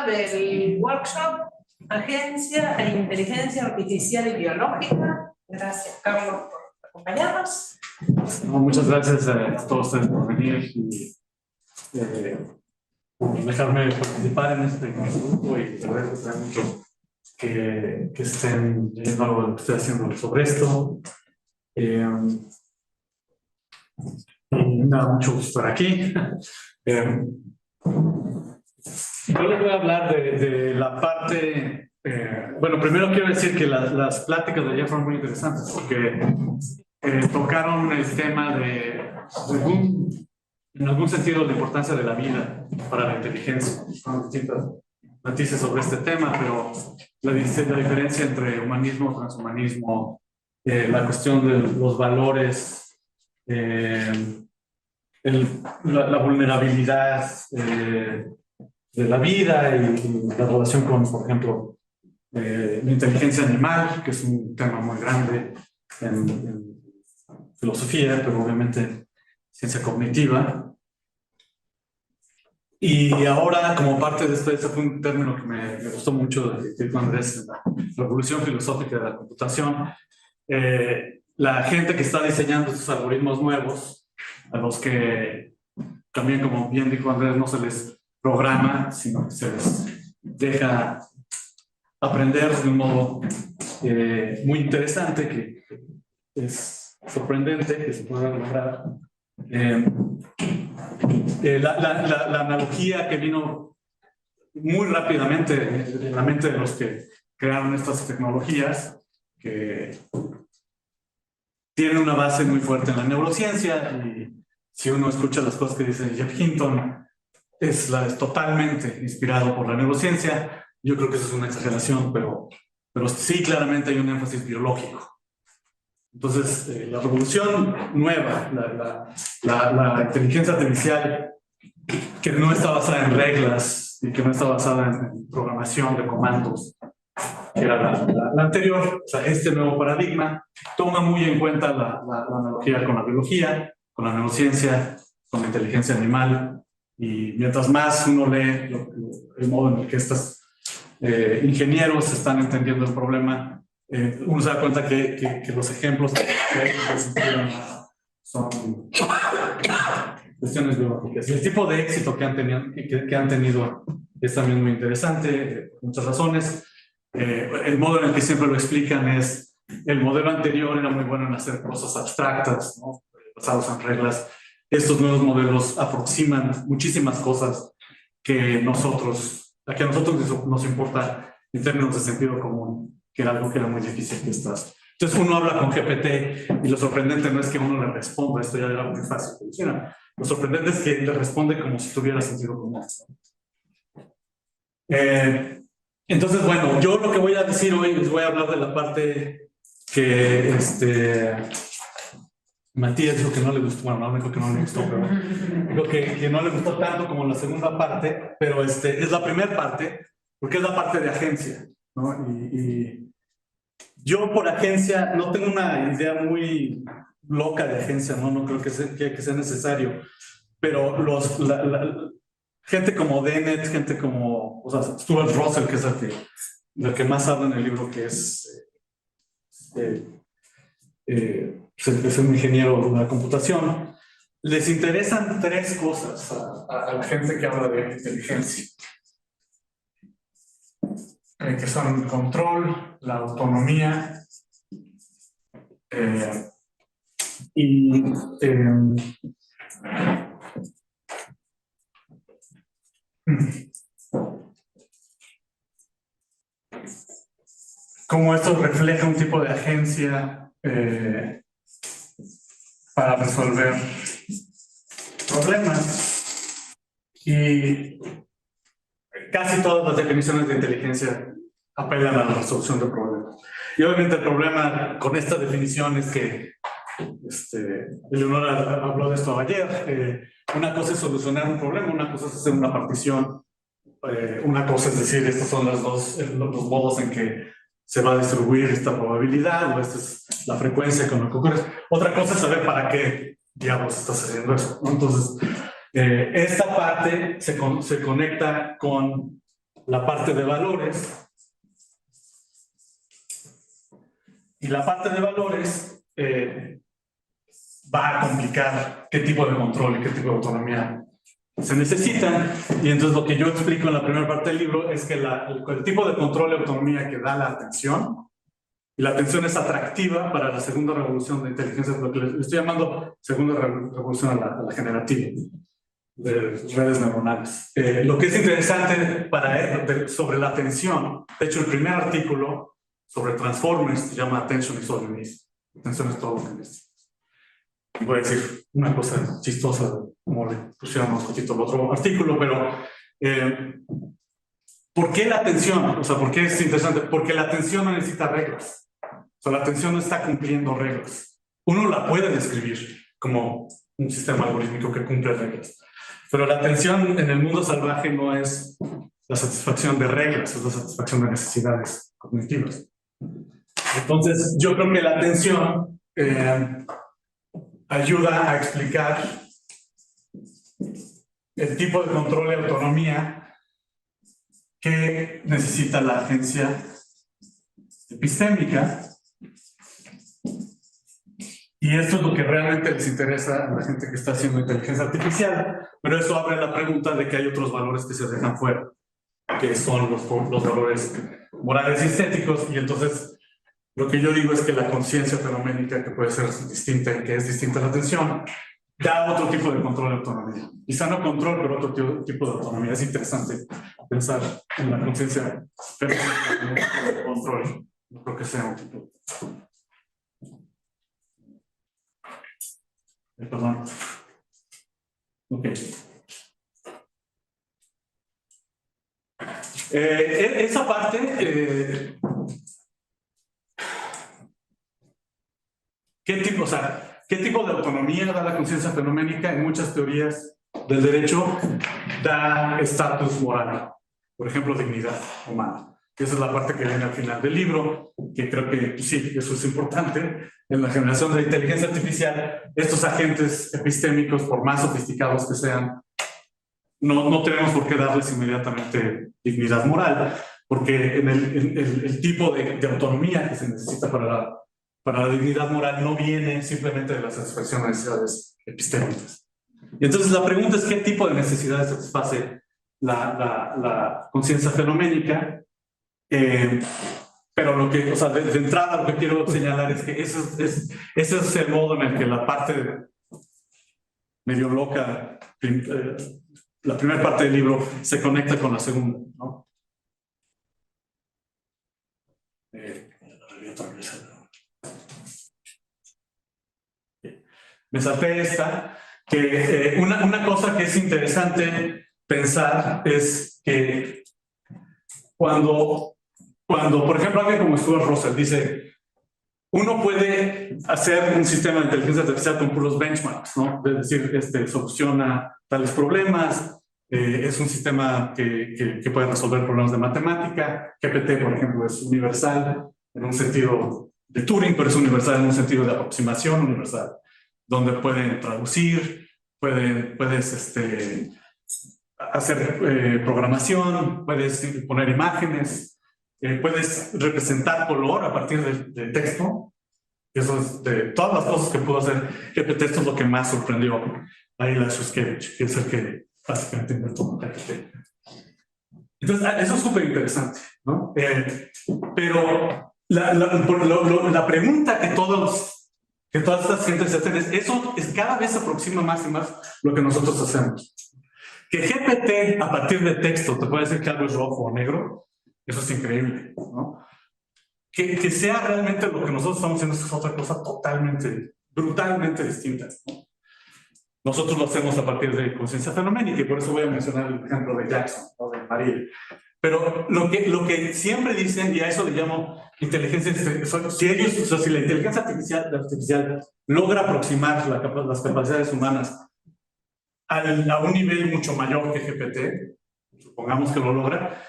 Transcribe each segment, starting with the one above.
tema del workshop Agencia e Inteligencia Artificial y Biológica. Gracias, Carlos, por acompañarnos. No, muchas gracias a todos ustedes por venir y por dejarme participar en este grupo, y les agradezco mucho que estén leyendo algo de lo que estoy haciendo sobre esto. Y nada, mucho gusto estar aquí. Yo les voy a hablar de la parte, bueno, primero quiero decir que las pláticas de ayer fueron muy interesantes porque tocaron el tema en algún sentido, la importancia de la vida para la inteligencia. Son distintas noticias sobre este tema, pero la diferencia entre humanismo, transhumanismo, la cuestión de los valores, la vulnerabilidad de la vida y la relación con, por ejemplo, la inteligencia animal, que es un tema muy grande en filosofía, pero obviamente ciencia cognitiva. Y ahora, como parte de esto, ese fue un término que me gustó mucho de Andrés, la revolución filosófica de la computación. La gente que está diseñando estos algoritmos nuevos, a los que también, como bien dijo Andrés, no se les programa, sino que se les deja aprender de un modo muy interesante, que es sorprendente que se pueda lograr. La analogía que vino muy rápidamente en la mente de los que crearon estas tecnologías, que tienen una base muy fuerte en la neurociencia, y si uno escucha las cosas que dice Jeff Hinton, es totalmente inspirado por la neurociencia. Yo creo que eso es una exageración, pero sí, claramente hay un énfasis biológico. Entonces, la revolución nueva, la inteligencia artificial, que no está basada en reglas y que no está basada en programación de comandos, que era la anterior, o sea, este nuevo paradigma toma muy en cuenta la analogía con la biología, con la neurociencia, con la inteligencia animal. Y mientras más uno lee el modo en el que estos ingenieros están entendiendo el problema, uno se da cuenta que los ejemplos que son cuestiones biológicas. Y el tipo de éxito que han tenido es también muy interesante, por muchas razones. El modo en el que siempre lo explican es: el modelo anterior era muy bueno en hacer cosas abstractas, ¿no?, basados en reglas. Estos nuevos modelos aproximan muchísimas cosas que a nosotros nos importa en términos de sentido común, que era algo que era muy difícil que estas. Entonces uno habla con GPT y lo sorprendente no es que uno le responda, esto ya era muy fácil, lo sorprendente es que le responde como si tuviera sentido común. Entonces, bueno, yo lo que voy a decir hoy, les voy a hablar de la parte que Matías dijo que no le gustó, bueno, no dijo que no le gustó, pero dijo que no le gustó tanto como la segunda parte, pero es la primera parte, porque es la parte de agencia, ¿no? Y yo por agencia no tengo una idea muy loca de agencia, no creo que sea necesario, pero gente como Dennett, gente como, o sea, Stuart Russell, que es el que más habla en el libro, que es un ingeniero de la computación, les interesan tres cosas a la gente que habla de inteligencia, que son el control, la autonomía y cómo esto refleja un tipo de agencia para resolver problemas. Y casi todas las definiciones de inteligencia apelan a la resolución de problemas. Y obviamente el problema con esta definición es que Eleonora habló de esto ayer. Una cosa es solucionar un problema, una cosa es hacer una partición, una cosa es decir, estos son los modos en que se va a distribuir esta probabilidad, o esta es la frecuencia con la que ocurre. Otra cosa es saber para qué diablos está sucediendo eso, ¿no? Entonces, esta parte se conecta con la parte de valores. Y la parte de valores va a complicar qué tipo de control y qué tipo de autonomía se necesitan. Y entonces lo que yo explico en la primera parte del libro es que el tipo de control y autonomía que da la atención, y la atención es atractiva para la segunda revolución de inteligencia, lo que le estoy llamando segunda revolución a la generativa de redes neuronales. Lo que es interesante sobre la atención, de hecho el primer artículo sobre Transformers se llama Attention is all you need. Atención es todo lo que necesitas. Voy a decir una cosa chistosa, como le pusieron un poquito el otro artículo, pero ¿por qué la atención? O sea, ¿por qué es interesante? Porque la atención no necesita reglas. O sea, la atención no está cumpliendo reglas. Uno la puede describir como un sistema algorítmico que cumple reglas. Pero la atención en el mundo salvaje no es la satisfacción de reglas, es la satisfacción de necesidades cognitivas. Entonces, yo creo que la atención ayuda a explicar el tipo de control y autonomía que necesita la agencia epistémica. Y esto es lo que realmente les interesa a la gente que está haciendo inteligencia artificial, pero eso abre la pregunta de que hay otros valores que se dejan fuera, que son los valores morales y estéticos, y entonces lo que yo digo es que la conciencia fenoménica, que puede ser distinta y que es distinta a la atención, da otro tipo de control de autonomía. Quizá no control, pero otro tipo de autonomía. Es interesante pensar en la conciencia fenoménica como control. No creo que sea un tipo. Perdón. Ok. Esa parte, ¿qué tipo de autonomía da la conciencia fenoménica? En muchas teorías del derecho da estatus moral, por ejemplo, dignidad humana. Esa es la parte que viene al final del libro, que creo que sí, eso es importante. En la generación de inteligencia artificial, estos agentes epistémicos, por más sofisticados que sean, no tenemos por qué darles inmediatamente dignidad moral, porque en el tipo de autonomía que se necesita para la dignidad moral no viene simplemente de la satisfacción de necesidades epistémicas. Y entonces la pregunta es qué tipo de necesidades satisface la conciencia fenoménica. Pero o sea, de entrada lo que quiero señalar es que ese es el modo en el que la parte medio loca, la primera parte del libro se conecta con la segunda, ¿no? Me salté esta, que una cosa que es interesante pensar es que cuando, por ejemplo, alguien como Stuart Russell dice, uno puede hacer un sistema de inteligencia artificial con puros benchmarks, ¿no? Es decir, soluciona tales problemas, es un sistema que puede resolver problemas de matemática. GPT, por ejemplo, es universal en un sentido de Turing, pero es universal en un sentido de aproximación universal, donde pueden traducir, puedes hacer programación, puedes poner imágenes, puedes representar color a partir de texto. Eso es de todas las cosas que pudo hacer GPT. Esto es lo que más sorprendió a Ilya Sutskever, que es el que básicamente inventó GPT. Entonces, eso es súper interesante, ¿no? Pero la pregunta que todas estas gentes se hacen es, eso cada vez se aproxima más y más lo que nosotros hacemos. Que GPT a partir de texto te puede decir que algo es rojo o negro, eso es increíble, ¿no? Que sea realmente lo que nosotros estamos haciendo es otra cosa totalmente, brutalmente distinta, ¿no? Nosotros lo hacemos a partir de conciencia fenoménica y por eso voy a mencionar el ejemplo de Jackson o de María. Pero lo que siempre dicen, y a eso le llamo inteligencia, si la inteligencia artificial logra aproximar las capacidades humanas a un nivel mucho mayor que GPT, supongamos que lo logra,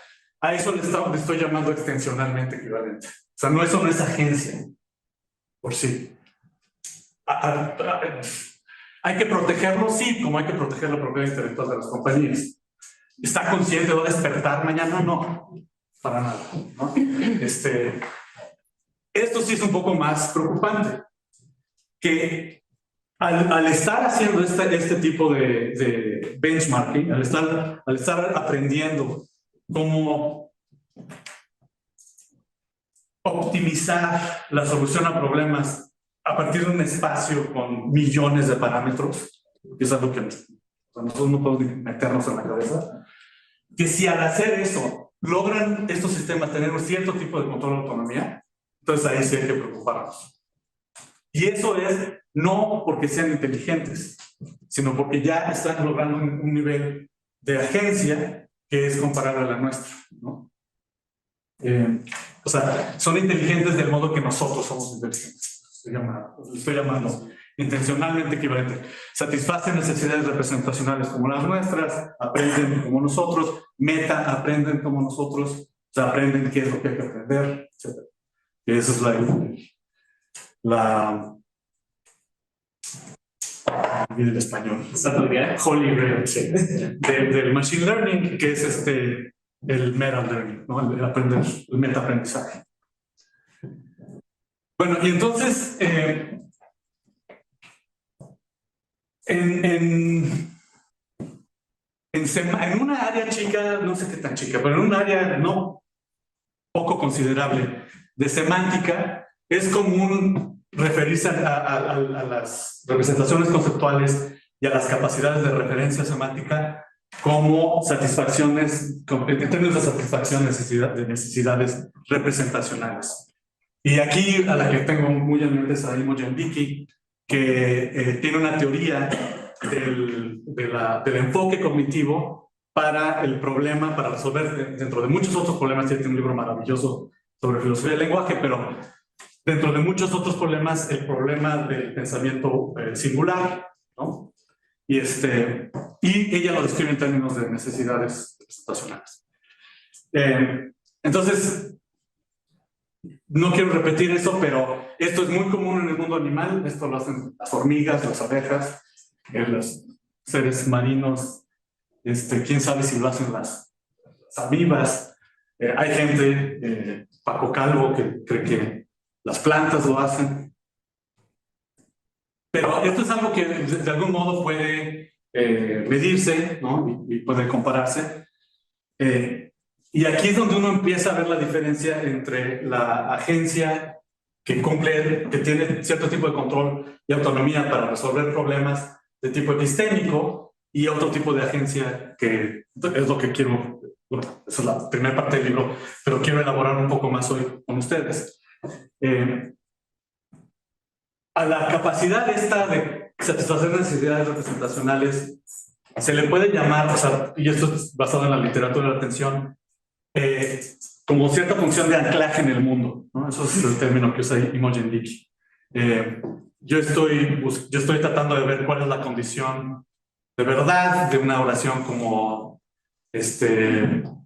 a eso le estoy llamando extensionalmente equivalente. O sea, eso no es agencia por sí. ¿Hay que protegerlo? Sí, como hay que proteger la propiedad intelectual de las compañías. ¿Está consciente? ¿Va a despertar mañana? No, para nada, ¿no? Esto sí es un poco más preocupante, que al estar haciendo este tipo de benchmarking, al estar aprendiendo cómo optimizar la solución a problemas a partir de un espacio con millones de parámetros, que es algo que nosotros no podemos meternos en la cabeza, que si al hacer eso logran estos sistemas tener un cierto tipo de control de autonomía, entonces ahí sí hay que preocuparnos. Y eso es no porque sean inteligentes, sino porque ya están logrando un nivel de agencia que es comparable a la nuestra, ¿no? O sea, son inteligentes del modo que nosotros somos inteligentes. Estoy llamando intencionalmente equivalente. Satisfacen necesidades representacionales como las nuestras, aprenden como nosotros, aprenden como nosotros, o sea, aprenden qué es lo que hay que aprender, etc. Y esa es el español. Holy Grail, sí. Del Machine Learning, que es el meta learning, ¿no? El meta-aprendizaje. Bueno, y entonces, en una área chica, no sé qué tan chica, pero en un área no poco considerable de semántica, es común referirse a las representaciones conceptuales y a las capacidades de referencia semántica como satisfacciones, en términos de satisfacción de necesidades representacionales. Y aquí a la que tengo muy en mente es a Imogen Dickey, que tiene una teoría del enfoque cognitivo para el problema, para resolver, dentro de muchos otros problemas. Tiene un libro maravilloso sobre filosofía del lenguaje, pero dentro de muchos otros problemas, el problema del pensamiento singular, ¿no? Y ella lo describe en términos de necesidades representacionales. Entonces, no quiero repetir eso, pero esto es muy común en el mundo animal. Esto lo hacen las hormigas, las abejas, los seres marinos. Quién sabe si lo hacen las amibas. Hay gente, Paco Calvo, que cree que las plantas lo hacen. Pero esto es algo que de algún modo puede medirse, ¿no? y puede compararse. Y aquí es donde uno empieza a ver la diferencia entre la agencia que tiene cierto tipo de control y autonomía para resolver problemas de tipo epistémico, y otro tipo de agencia que es lo que quiero, bueno, esa es la primera parte del libro, pero quiero elaborar un poco más hoy con ustedes. A la capacidad esta de satisfacer necesidades representacionales se le puede llamar, o sea, y esto es basado en la literatura de la atención, como cierta función de anclaje en el mundo, ¿no? Eso es el término que usa Imogen Dickey. Yo estoy tratando de ver cuál es la condición de verdad de una oración como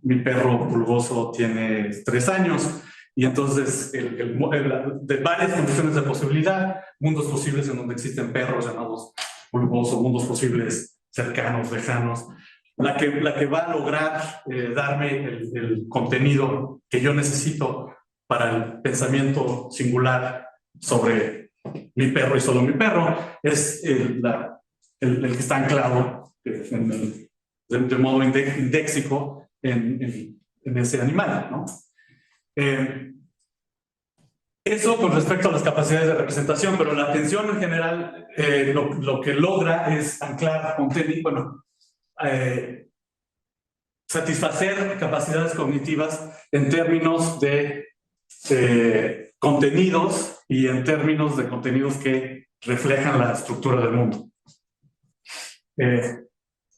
mi perro pulgoso tiene 3 años, y entonces de varias condiciones de posibilidad, mundos posibles en donde existen perros llamados pulgosos, mundos posibles cercanos, lejanos. La que va a lograr darme el contenido que yo necesito para el pensamiento singular sobre mi perro y solo mi perro es el que está anclado de modo indéxico en ese animal, ¿no? Eso con respecto a las capacidades de representación, pero la atención en general lo que logra es anclar contenido, bueno, satisfacer capacidades cognitivas en términos de contenidos y en términos de contenidos que reflejan la estructura del mundo.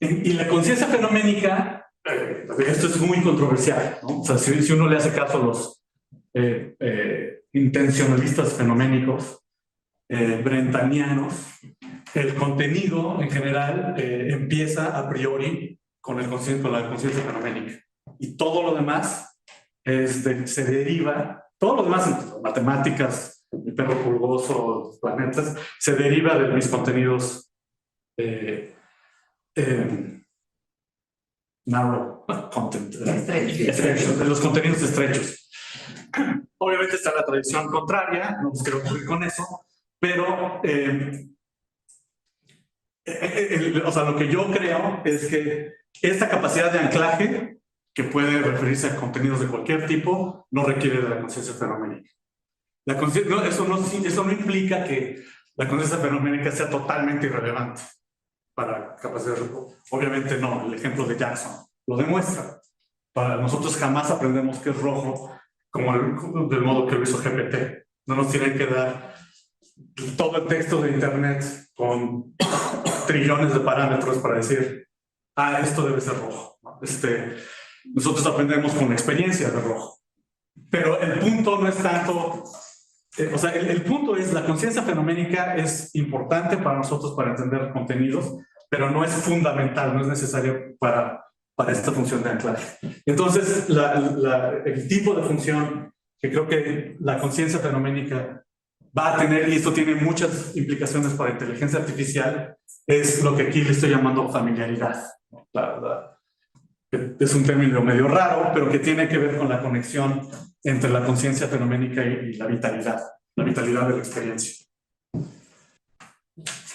Y la conciencia fenoménica, esto es muy controversial, ¿no? O sea, si uno le hace caso a los intencionalistas fenoménicos brentanianos, el contenido en general empieza a priori con la conciencia fenoménica, y todo lo demás se deriva, todo lo demás, matemáticas, mi perro pulgoso, planetas, se deriva de mis contenidos narrow content, Estrecho. de los contenidos estrechos. Obviamente está la tradición contraria, no os quiero ocurrir con eso, pero o sea, lo que yo creo es que esta capacidad de anclaje, que puede referirse a contenidos de cualquier tipo, no requiere de la conciencia fenoménica. Eso no implica que la conciencia fenoménica sea totalmente irrelevante para capacidad de... Obviamente no, el ejemplo de Jackson lo demuestra. Para nosotros jamás aprendemos qué es rojo del modo que lo hizo GPT. No nos tienen que dar todo el texto de internet con trillones de parámetros para decir, esto debe ser rojo. Nosotros aprendemos con experiencia de rojo. Pero el punto no es tanto... o sea, el punto es, la conciencia fenoménica es importante para nosotros para entender contenidos, pero no es fundamental, no es necesario para esta función de anclaje. Entonces, el tipo de función que creo que la conciencia fenoménica va a tener, y esto tiene muchas implicaciones para inteligencia artificial, es lo que aquí le estoy llamando familiaridad. Es un término medio raro, pero que tiene que ver con la conexión entre la conciencia fenoménica y la vitalidad de la experiencia.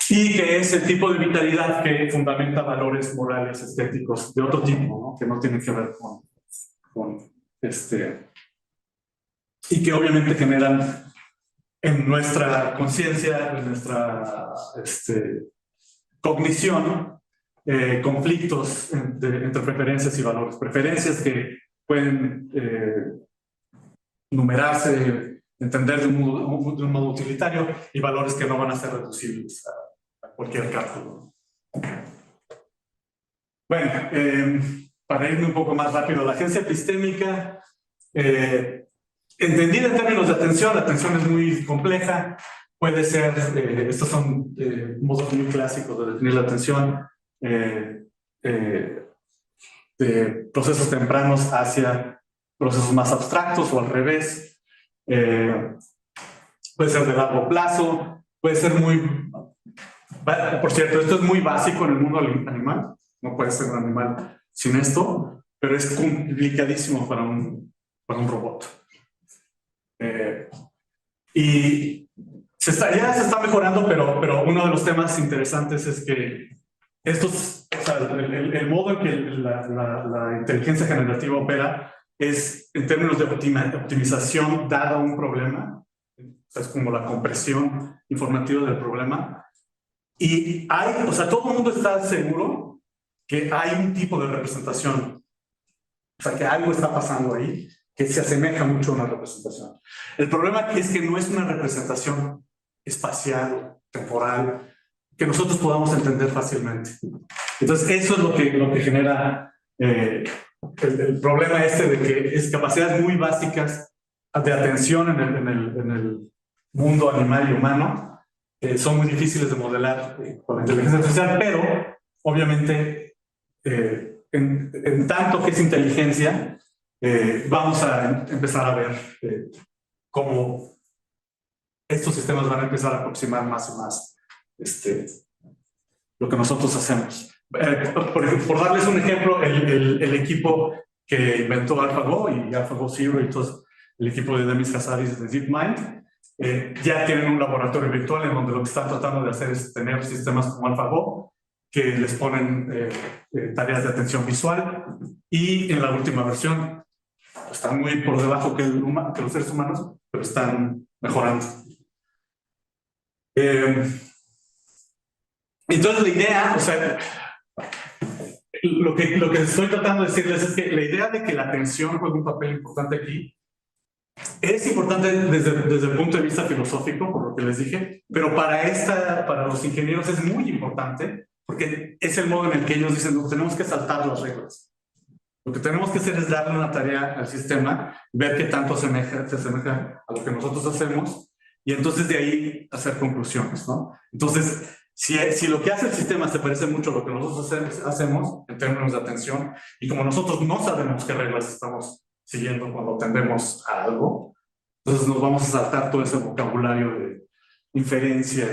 Y que es el tipo de vitalidad que fundamenta valores morales, estéticos, de otro tipo, ¿no? Que no tienen que ver con y que obviamente generan en nuestra conciencia, en nuestra cognición, conflictos entre preferencias y valores. Preferencias que pueden numerarse, entender de un modo utilitario, y valores que no van a ser reducibles a cualquier cálculo. Bueno, para irme un poco más rápido, la agencia epistémica, entendida en términos de atención, la atención es muy compleja, puede ser, estos son modos muy clásicos de definir la atención, de procesos tempranos hacia procesos más abstractos o al revés. Puede ser de largo plazo, puede ser muy... Por cierto, esto es muy básico en el mundo animal, no puede ser un animal sin esto, pero es complicadísimo para un robot. Y ya se está mejorando, pero uno de los temas interesantes es que el modo en que la inteligencia generativa opera es en términos de optimización dada un problema, es como la compresión informativa del problema, y todo el mundo está seguro que hay un tipo de representación, que algo está pasando ahí que se asemeja mucho a una representación. El problema es que no es una representación espacial, temporal, que nosotros podamos entender fácilmente. Entonces, eso es lo que genera el problema de que es capacidades muy básicas de atención en el mundo animal y humano son muy difíciles de modelar con la inteligencia artificial, pero obviamente en tanto que es inteligencia, vamos a empezar a ver cómo estos sistemas van a empezar a aproximar más y más lo que nosotros hacemos. Por darles un ejemplo, el equipo que inventó AlphaGo y AlphaGo Zero y todo el equipo de Demis Hassabis de DeepMind ya tienen un laboratorio virtual en donde lo que están tratando de hacer es tener sistemas como AlphaGo que les ponen tareas de atención visual, y en la última versión están muy por debajo que los seres humanos, pero están mejorando. Entonces la idea, lo que estoy tratando de decirles es que la idea de que la atención juega un papel importante aquí es importante desde el punto de vista filosófico, por lo que les dije, pero para los ingenieros es muy importante porque es el modo en el que ellos dicen, no, tenemos que saltar las reglas. Lo que tenemos que hacer es darle una tarea al sistema, ver qué tanto se asemeja a lo que nosotros hacemos, y entonces de ahí hacer conclusiones, ¿no? Entonces, si lo que hace el sistema se parece mucho a lo que nosotros hacemos en términos de atención, y como nosotros no sabemos qué reglas estamos siguiendo cuando atendemos a algo, entonces nos vamos a saltar todo ese vocabulario de inferencia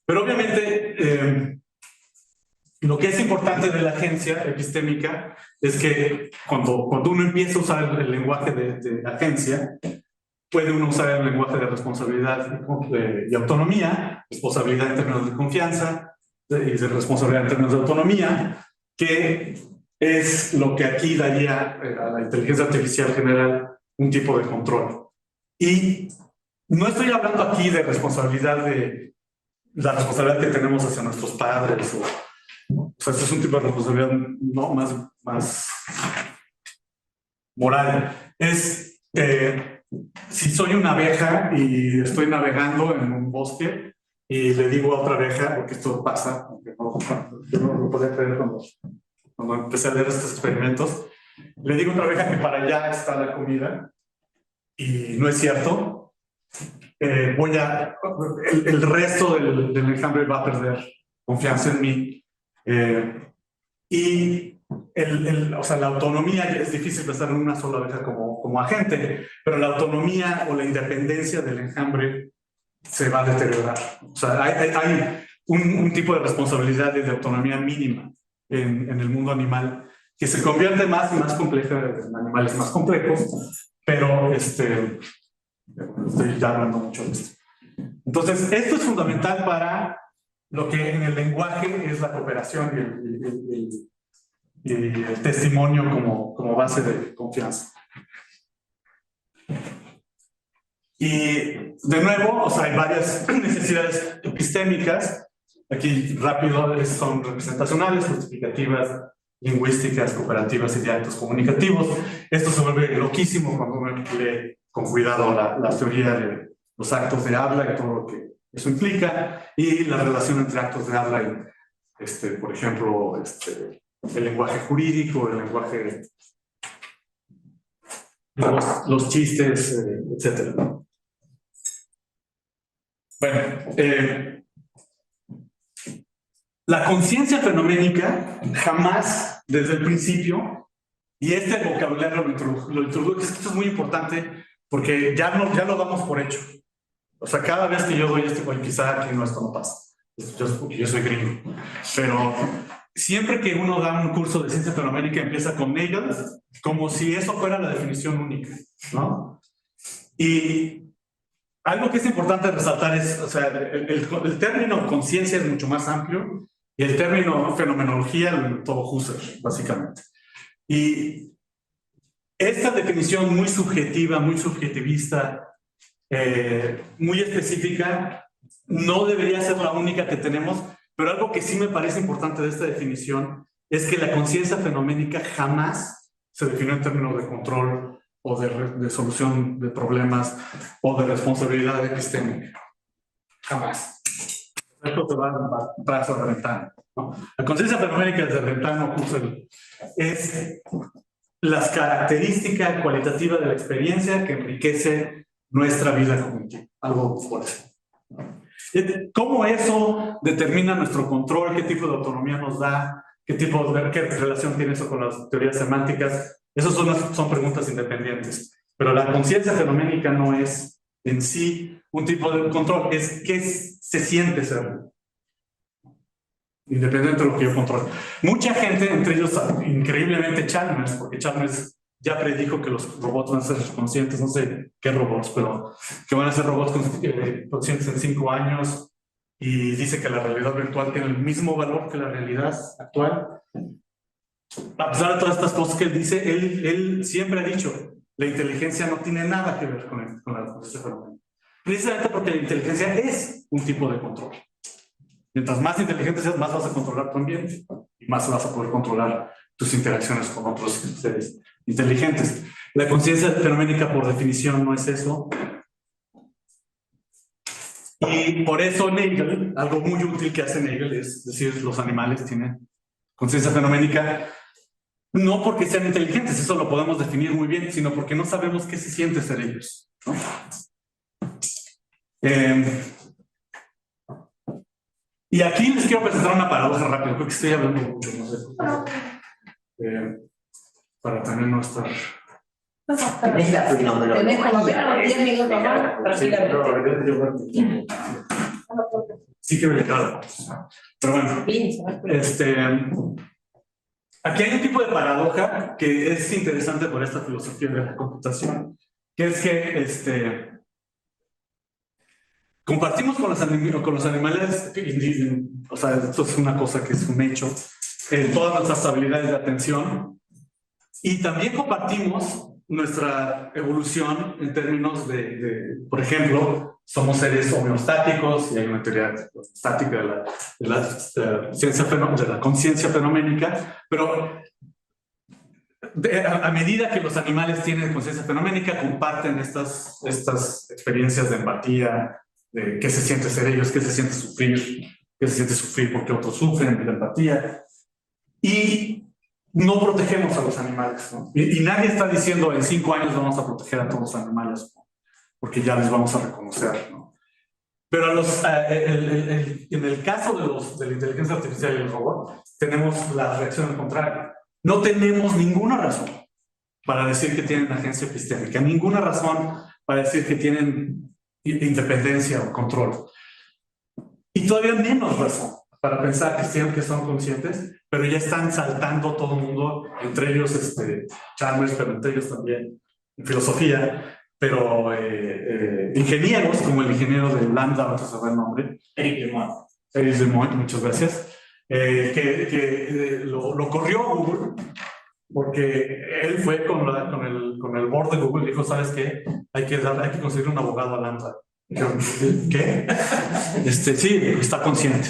Pero obviamente Lo que es importante de la agencia epistémica es que cuando uno empieza a usar el lenguaje de agencia, puede uno usar el lenguaje de responsabilidad y autonomía, responsabilidad en términos de confianza y de responsabilidad en términos de autonomía, que es lo que aquí daría a la inteligencia artificial general un tipo de control. Y no estoy hablando aquí de responsabilidad de la responsabilidad que tenemos hacia nuestros padres o sea, este es un tipo de responsabilidad no más moral. Es si soy una abeja y estoy navegando en un bosque y le digo a otra abeja, porque esto pasa, aunque yo no lo podía creer cuando empecé a leer estos experimentos, le digo a otra abeja que para allá está la comida y no es cierto. El resto del enjambre va a perder confianza en mí. Y o sea, la autonomía, es difícil pensar en una sola abeja como agente, pero la autonomía o la independencia del enjambre se va a deteriorar. O sea, hay un tipo de responsabilidad y de autonomía mínima en el mundo animal que se convierte más y más compleja en animales más complejos, pero estoy ya hablando mucho de esto. Entonces, esto es fundamental para lo que en el lenguaje es la cooperación y el testimonio como base de confianza. Y de nuevo, o sea, hay varias necesidades epistémicas. Aquí rápido son representacionales, justificativas, lingüísticas, cooperativas y de actos comunicativos. Esto se vuelve loquísimo cuando uno lee con cuidado la teoría de los actos de habla y todo lo que eso implica, y la relación entre actos de habla y, por ejemplo, el lenguaje jurídico, el lenguaje, los chistes, etc. Bueno, la conciencia fenoménica jamás, desde el principio, y este vocabulario lo introduje, esto es muy importante porque ya lo damos por hecho. O sea, cada vez que yo doy quizá aquí esto no pasa, yo soy gringo, pero siempre que uno da un curso de ciencia fenoménica empieza con ellos, como si eso fuera la definición única, ¿no? Y algo que es importante resaltar es, o sea, el término conciencia es mucho más amplio y el término fenomenología todo Husserl, básicamente. Y esta definición muy subjetiva, muy subjetivista, muy específica, no debería ser la única que tenemos, pero algo que sí me parece importante de esta definición es que la conciencia fenoménica jamás se definió en términos de control o de solución de problemas o de responsabilidad epistémica. Jamás. Esto te va atrás a Rentano, ¿no? La conciencia fenoménica de Rentano es las características cualitativas de la experiencia que enriquece nuestra vida cognitiva, algo por eso. ¿Cómo eso determina nuestro control? ¿Qué tipo de autonomía nos da? ¿Qué relación tiene eso con las teorías semánticas? Esas son preguntas independientes. Pero la conciencia fenoménica no es en sí un tipo de control, es qué se siente ser, independiente de lo que yo controlo. Mucha gente, entre ellos increíblemente Chalmers, porque Chalmers ya predijo que los robots van a ser conscientes, no sé qué robots, pero que van a ser robots conscientes en 5 años, y dice que la realidad virtual tiene el mismo valor que la realidad actual. A pesar de todas estas cosas que él dice, él siempre ha dicho, la inteligencia no tiene nada que ver con la conciencia fenoménica. Precisamente porque la inteligencia es un tipo de control. Mientras más inteligente seas, más vas a controlar tu ambiente y más vas a poder controlar tus interacciones con otros seres inteligentes. La conciencia fenoménica, por definición, no es eso. Y por eso Nagel, algo muy útil que hace Nagel es decir, los animales tienen conciencia fenoménica, no porque sean inteligentes, eso lo podemos definir muy bien, sino porque no sabemos qué se siente ser ellos, ¿no? Y aquí les quiero presentar una paradoja rápida, creo que estoy hablando mucho, no sé, para también no estar... Tenés como 10 minutos más, tranquilamente. Sí quiero llegar a la conclusión. Pero bueno, aquí hay un tipo de paradoja que es interesante por esta filosofía de la computación, que es que compartimos con los animales, o sea, esto es una cosa que es un hecho, todas nuestras habilidades de atención, y también compartimos nuestra evolución en términos por ejemplo, somos seres homeostáticos y hay una teoría estática de la conciencia fenoménica, pero a medida que los animales tienen conciencia fenoménica, comparten estas experiencias de empatía, de qué se siente ser ellos, qué se siente sufrir porque otros sufren, de la empatía. Y no protegemos a los animales, ¿no? Y nadie está diciendo en 5 años vamos a proteger a todos los animales, ¿no? Porque ya les vamos a reconocer, ¿no? Pero en el caso de la inteligencia artificial y el robot, tenemos la reacción al contrario. No tenemos ninguna razón para decir que tienen agencia epistémica, ninguna razón para decir que tienen independencia o control. Y todavía menos razón para pensar que son conscientes, pero ya están saltando todo el mundo, entre ellos Chalmers, pero entre ellos también en filosofía, pero ingenieros, como el ingeniero de Lambda, no sé saber el nombre. Eric Lemoine, muchas gracias. Que lo corrió Google, porque él fue con el board de Google y dijo, ¿sabes qué? Hay que conseguir un abogado a Lambda. ¿Qué? Sí, está consciente.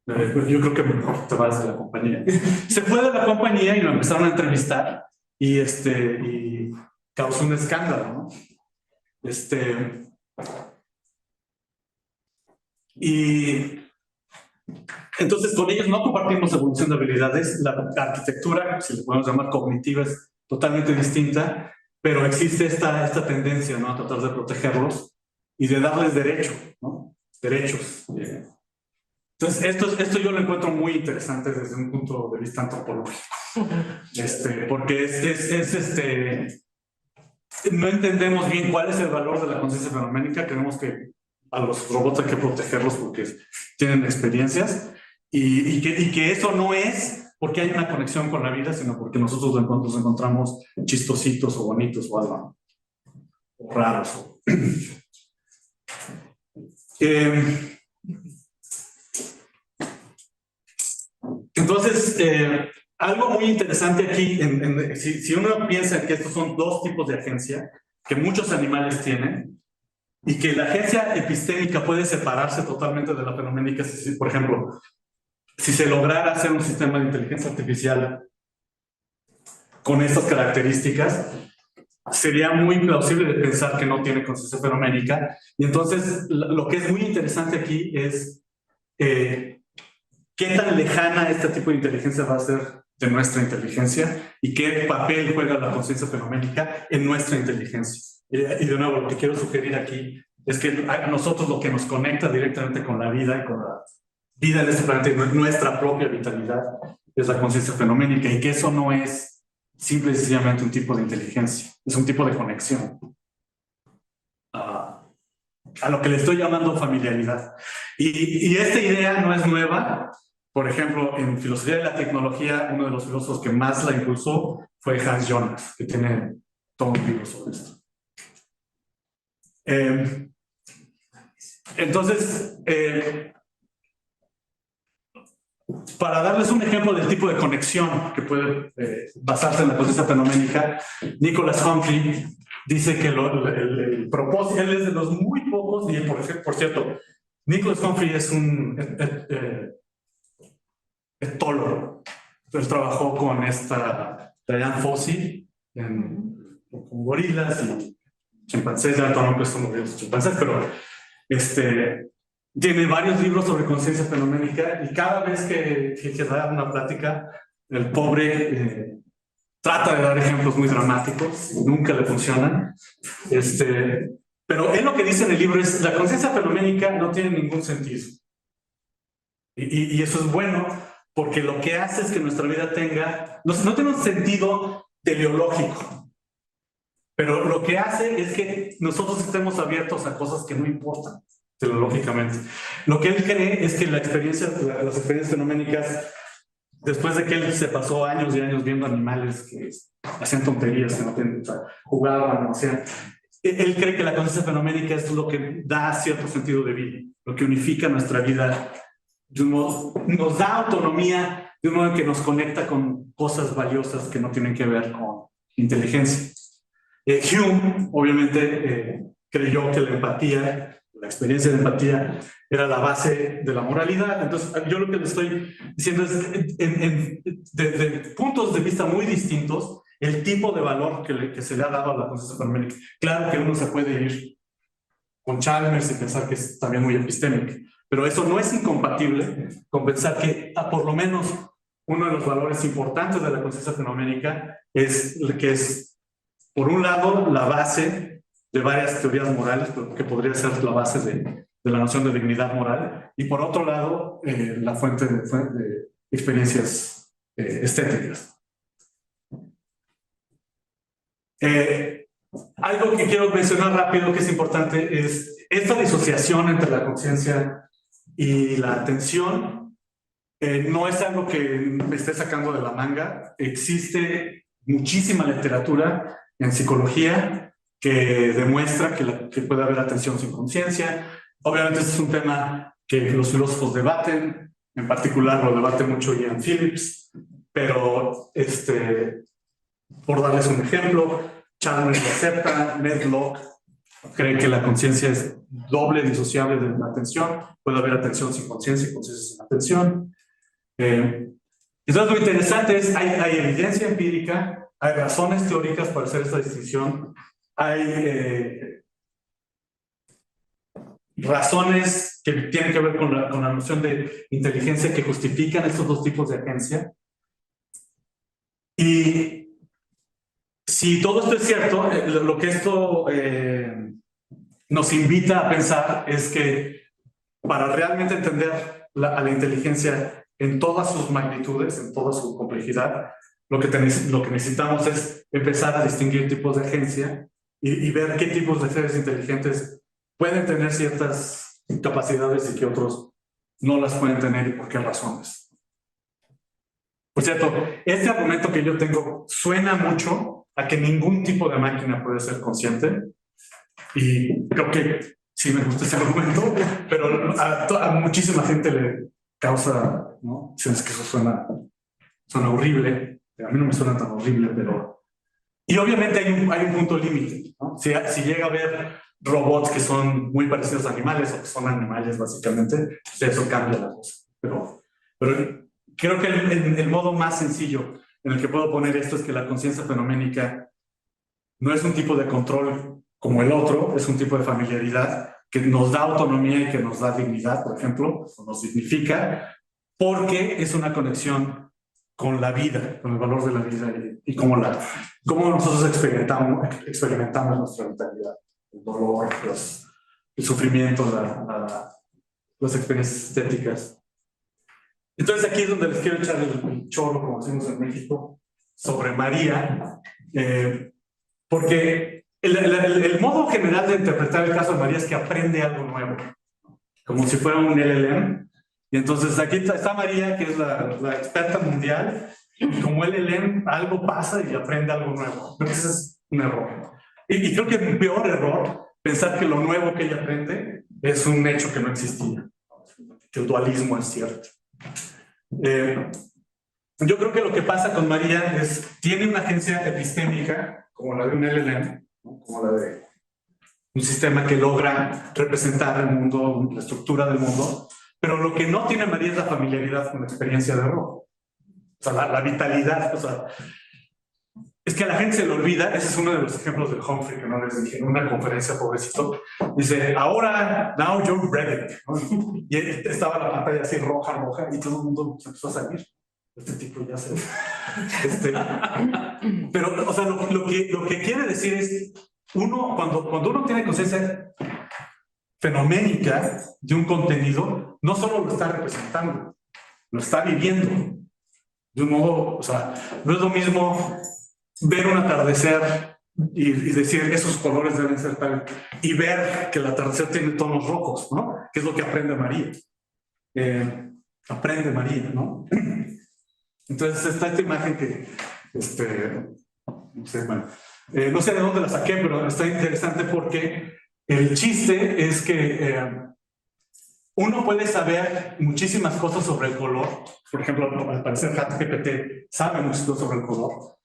Yo creo que mejor te vas de la compañía. Se fue de la compañía y lo empezaron a entrevistar y causó un escándalo, ¿no? Y entonces con ellos no compartimos evolución de habilidades. La arquitectura, si le podemos llamar cognitiva, es totalmente distinta, pero existe esta tendencia, ¿no?, a tratar de protegerlos y de darles derecho, ¿no? Derechos. Entonces, esto yo lo encuentro muy interesante desde un punto de vista antropológico. Porque no entendemos bien cuál es el valor de la conciencia fenoménica. Creemos que a los robots hay que protegerlos porque tienen experiencias y que eso no es porque hay una conexión con la vida, sino porque nosotros nos encontramos chistositos o bonitos o algo, o raros. Entonces, algo muy interesante aquí, si uno piensa que estos son dos tipos de agencia que muchos animales tienen y que la agencia epistémica puede separarse totalmente de la fenoménica, por ejemplo, si se lograra hacer un sistema de inteligencia artificial con estas características, sería muy plausible de pensar que no tiene conciencia fenoménica. Y entonces, lo que es muy interesante aquí es qué tan lejana este tipo de inteligencia va a ser de nuestra inteligencia y qué papel juega la conciencia fenoménica en nuestra inteligencia. Y de nuevo, lo que quiero sugerir aquí es que a nosotros lo que nos conecta directamente con la vida y con la vida en este planeta y nuestra propia vitalidad es la conciencia fenoménica, y que eso no es simple y sencillamente un tipo de inteligencia, es un tipo de conexión a lo que le estoy llamando familiaridad. Y esta idea no es nueva. Por ejemplo, en filosofía de la tecnología, uno de los filósofos que más la impulsó fue Hans Jonas, que tiene todo un libro sobre esto. Entonces, para darles un ejemplo del tipo de conexión que puede basarse en la conciencia fenoménica, Nicholas Humphrey dice que el propósito, él es de los muy pocos, y por cierto, Nicholas Humphrey es un etólogo. Él trabajó con Diane Fossey con gorilas y chimpancés, ya no que son los chimpancés, pero tiene varios libros sobre conciencia fenoménica, y cada vez que da una plática, el pobre trata de dar ejemplos muy dramáticos, nunca le funcionan. Pero él lo que dice en el libro es: la conciencia fenoménica no tiene ningún sentido. Y eso es bueno, porque lo que hace es que nuestra vida no tiene un sentido teleológico, pero lo que hace es que nosotros estemos abiertos a cosas que no importan. teleológicamente. Lo que él cree es que las experiencias fenoménicas, después de que él se pasó años y años viendo animales que hacían tonterías, que no tenían, o sea, jugaban, o sea, él cree que la conciencia fenoménica es lo que da cierto sentido de vida, lo que unifica nuestra vida, de un modo, nos da autonomía de un modo que nos conecta con cosas valiosas que no tienen que ver con inteligencia. Hume, obviamente, creyó que la empatía, la experiencia de empatía, era la base de la moralidad. Entonces, yo lo que le estoy diciendo es, de puntos de vista muy distintos, el tipo de valor que se le ha dado a la conciencia fenoménica. Claro que uno se puede ir con Chalmers y pensar que es también muy epistémico, pero eso no es incompatible con pensar que por lo menos uno de los valores importantes de la conciencia fenoménica es que es, por un lado, la base de varias teorías morales, que podría ser la base de la noción de dignidad moral, y por otro lado, la fuente de experiencias estéticas. Algo que quiero mencionar rápido que es importante es esta disociación entre la conciencia y la atención. No es algo que me esté sacando de la manga. Existe muchísima literatura en psicología que demuestra que puede haber atención sin conciencia. Obviamente este es un tema que los filósofos debaten, en particular lo debate mucho Ian Phillips, pero por darles un ejemplo, Chalmers lo acepta, Medlock cree que la conciencia es doble disociable de la atención, puede haber atención sin conciencia y conciencia sin atención. Entonces lo interesante es, hay evidencia empírica, hay razones teóricas para hacer esta distinción, hay razones que tienen que ver con la noción de inteligencia que justifican estos dos tipos de agencia. Y si todo esto es cierto, lo que esto nos invita a pensar es que para realmente entender a la inteligencia en todas sus magnitudes, en toda su complejidad, lo que necesitamos es empezar a distinguir tipos de agencia y ver qué tipos de seres inteligentes pueden tener ciertas capacidades y qué otros no las pueden tener y por qué razones. Por cierto, este argumento que yo tengo suena mucho a que ningún tipo de máquina puede ser consciente, y creo que sí me gusta ese argumento, pero a muchísima gente le causa, ¿no? Si es que eso suena horrible. A mí no me suena tan horrible, pero... Y obviamente hay un punto límite, ¿no? Si llega a haber robots que son muy parecidos a animales o que son animales básicamente, pues eso cambia la cosa. Pero creo que el modo más sencillo en el que puedo poner esto es que la conciencia fenoménica no es un tipo de control como el otro, es un tipo de familiaridad que nos da autonomía y que nos da dignidad, por ejemplo, o nos dignifica, porque es una conexión con la vida, con el valor de la vida y cómo nosotros experimentamos nuestra vitalidad, el dolor, el sufrimiento, las experiencias estéticas. Entonces aquí es donde les quiero echar el chorro, como decimos en México, sobre María, porque el modo general de interpretar el caso de María es que aprende algo nuevo, como si fuera un LLM. Y entonces aquí está María, que es la experta mundial, y como LLM algo pasa y aprende algo nuevo. Creo que ese es un error. Y creo que es un peor error pensar que lo nuevo que ella aprende es un hecho que no existía, que el dualismo es cierto. Yo creo que lo que pasa con María es, tiene una agencia epistémica, como la de un LLM, ¿no? Como la de un sistema que logra representar el mundo, la estructura del mundo, pero lo que no tiene María es la familiaridad con la experiencia de error. O sea, la vitalidad, o sea, es que a la gente se le olvida, ese es uno de los ejemplos de Humphrey, que no les dije en una conferencia, pobrecito, dice, ahora, now you're ready, ¿no? Y estaba la pantalla así roja, y todo el mundo se empezó a salir. Este tipo ya se... Pero, o sea, lo que quiere decir es, cuando uno tiene conciencia fenoménica de un contenido, no solo lo está representando, lo está viviendo. De un modo, o sea, no es lo mismo ver un atardecer y decir esos colores deben ser tal, y ver que el atardecer tiene tonos rojos, ¿no? Que es lo que aprende María. Aprende María, ¿no? Entonces está esta imagen que, no sé, bueno, no sé de dónde la saqué, pero está interesante porque el chiste es que uno puede saber muchísimas cosas sobre el color. Por ejemplo, al parecer ChatGPT sabe mucho sobre el color,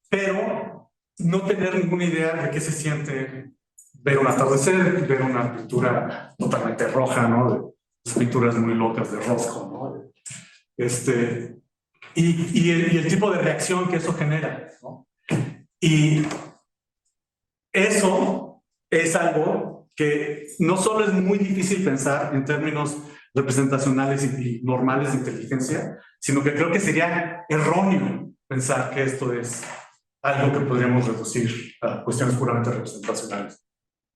pero no tener ninguna idea de qué se siente ver un atardecer, ver una pintura totalmente roja, ¿no? De pinturas muy locas de Roscoe, ¿no? Y el tipo de reacción que eso genera, ¿no? Y eso es algo que no solo es muy difícil pensar en términos representacionales y normales de inteligencia, sino que creo que sería erróneo pensar que esto es algo que podríamos reducir a cuestiones puramente representacionales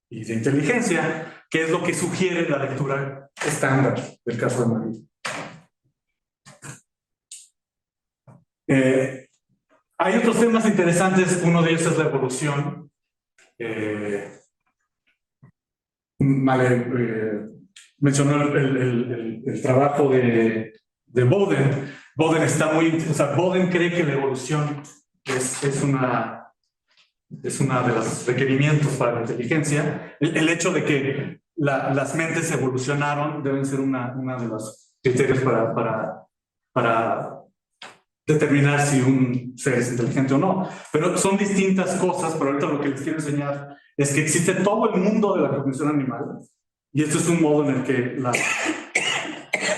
y de inteligencia, que es lo que sugiere la lectura estándar del caso de María. Hay otros temas interesantes, uno de ellos es la evolución. Mencionó el trabajo de Boden. Boden está muy, o sea, Boden cree que la evolución es una de los requerimientos para la inteligencia. El hecho de que las mentes evolucionaron deben ser una de los criterios para determinar si un ser es inteligente o no. Pero son distintas cosas, pero ahorita lo que les quiero enseñar es que existe todo el mundo de la cognición animal, y esto es un modo en el que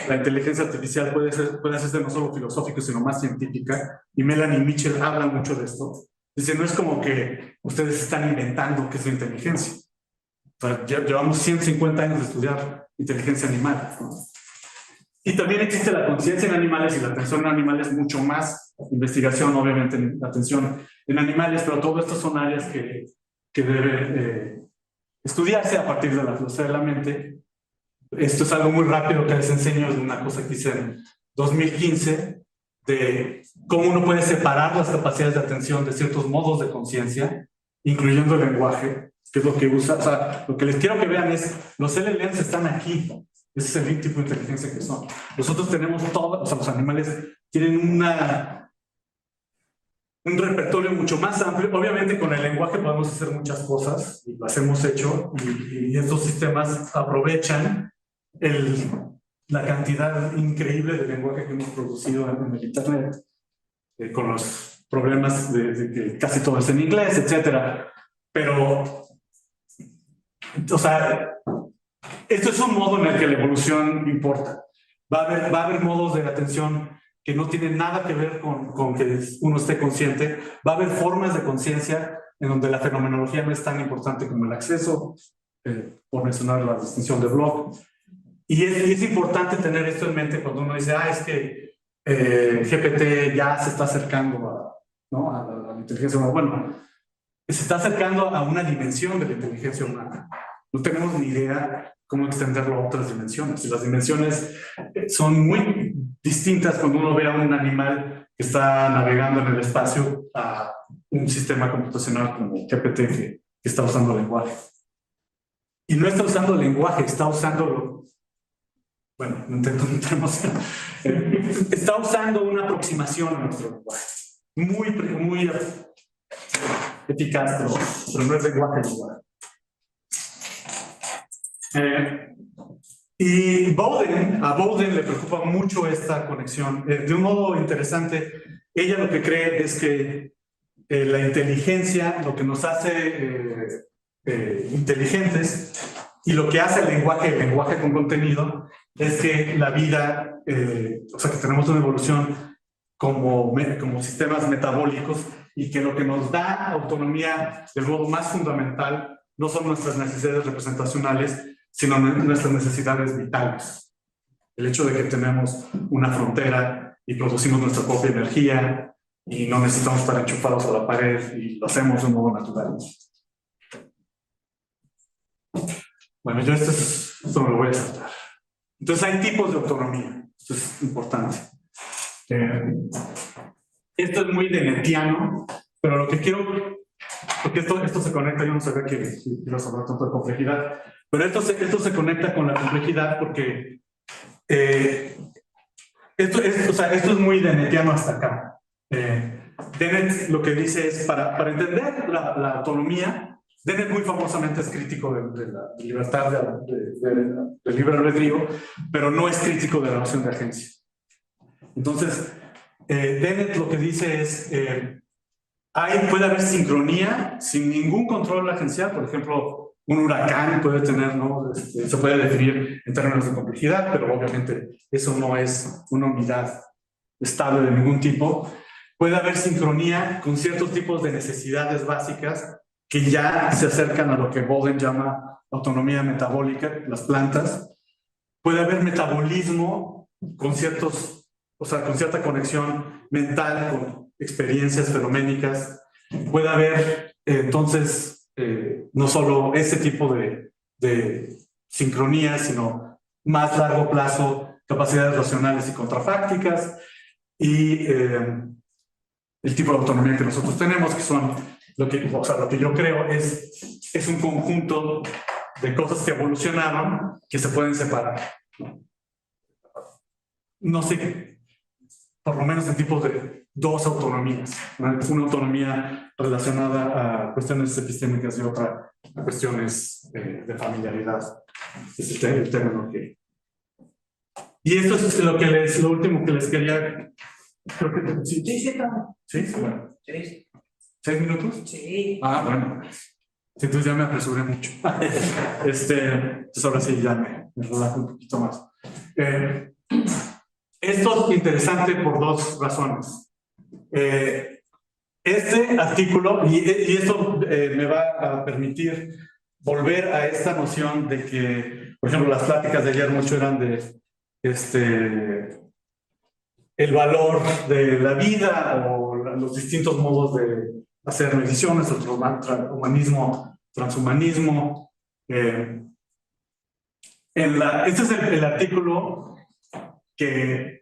la inteligencia artificial puede hacerse no solo filosófica, sino más científica, y Melanie Mitchell habla mucho de esto. Dice, no es como que ustedes están inventando qué es la inteligencia. O sea, llevamos 150 años de estudiar inteligencia animal, ¿no? Y también existe la conciencia en animales y la atención en animales, mucho más investigación, obviamente, en la atención en animales, pero todo esto son áreas que deben estudiarse a partir de la filosofía de la mente. Esto es algo muy rápido que les enseño, de una cosa que hice en 2015, de cómo uno puede separar las capacidades de atención de ciertos modos de conciencia, incluyendo el lenguaje, que es lo que usa. O sea, lo que les quiero que vean es, los LLMs están aquí. Ese es el tipo de inteligencia que son. Nosotros tenemos todo, o sea, los animales tienen un repertorio mucho más amplio. Obviamente con el lenguaje podemos hacer muchas cosas, y las hemos hecho, y estos sistemas aprovechan la cantidad increíble de lenguaje que hemos producido en el Internet, con los problemas de que casi todo es en inglés, etcétera. Pero, o sea, esto es un modo en el que la evolución importa. Va a haber modos de atención que no tienen nada que ver con que uno esté consciente. Va a haber formas de conciencia en donde la fenomenología no es tan importante como el acceso, por mencionar la distinción de Bloch. Y es importante tener esto en mente cuando uno dice, es que GPT ya se está acercando ¿no? a la inteligencia humana. Bueno, se está acercando a una dimensión de la inteligencia humana. No tenemos ni idea cómo extenderlo a otras dimensiones. Y las dimensiones son muy distintas cuando uno ve a un animal que está navegando en el espacio a un sistema computacional como GPT que está usando lenguaje. Y no está usando lenguaje, está usando, bueno, no entremos, está usando una aproximación a nuestro lenguaje. Muy eficaz, pero no es lenguaje igual. Y a Boden le preocupa mucho esta conexión. De un modo interesante, ella lo que cree es que la inteligencia, lo que nos hace inteligentes, y lo que hace el lenguaje con contenido, es que la vida, o sea, que tenemos una evolución como sistemas metabólicos, y que lo que nos da autonomía del modo más fundamental no son nuestras necesidades representacionales, sino nuestras necesidades vitales. El hecho de que tenemos una frontera y producimos nuestra propia energía y no necesitamos estar enchufados a la pared y lo hacemos de un modo natural. Bueno, yo esto me lo voy a saltar. Entonces hay tipos de autonomía. Esto es importante. Esto es muy dennetiano, pero lo que quiero porque esto se conecta, yo no sabía que ibas a hablar tanto de complejidad, pero esto se conecta con la complejidad porque esto es muy dennetiano hasta acá. Dennett lo que dice es, para entender la autonomía, Dennett muy famosamente es crítico de la libertad del libre albedrío, pero no es crítico de la noción de agencia. Entonces, Dennett lo que dice es, puede haber sincronía sin ningún control agencial. Por ejemplo, un huracán puede tener, ¿no? Se puede definir en términos de complejidad, pero obviamente eso no es una unidad estable de ningún tipo. Puede haber sincronía con ciertos tipos de necesidades básicas que ya se acercan a lo que Boden llama autonomía metabólica, las plantas. Puede haber metabolismo con con cierta conexión mental, con experiencias fenoménicas. Puede haber, entonces, no solo ese tipo de sincronía, sino más largo plazo, capacidades racionales y contrafácticas, y el tipo de autonomía que nosotros tenemos, que son lo que yo creo es un conjunto de cosas que evolucionaron que se pueden separar. No sé, por lo menos en tipos de dos autonomías. Una autonomía relacionada a cuestiones epistémicas y otra a cuestiones de familiaridad. Es el término que... Y esto es lo último que les quería... Creo que sí. Sí, bueno. Sí. 6 minutos. Sí. Ah, bueno. Entonces ya me apresuré mucho. Entonces ahora sí ya me relajo un poquito más. Esto es interesante por dos razones. Este artículo, y esto me va a permitir volver a esta noción de que, por ejemplo, las pláticas de ayer mucho eran de el valor de la vida o los distintos modos de hacer mediciones, el humanismo, transhumanismo. Este es el artículo que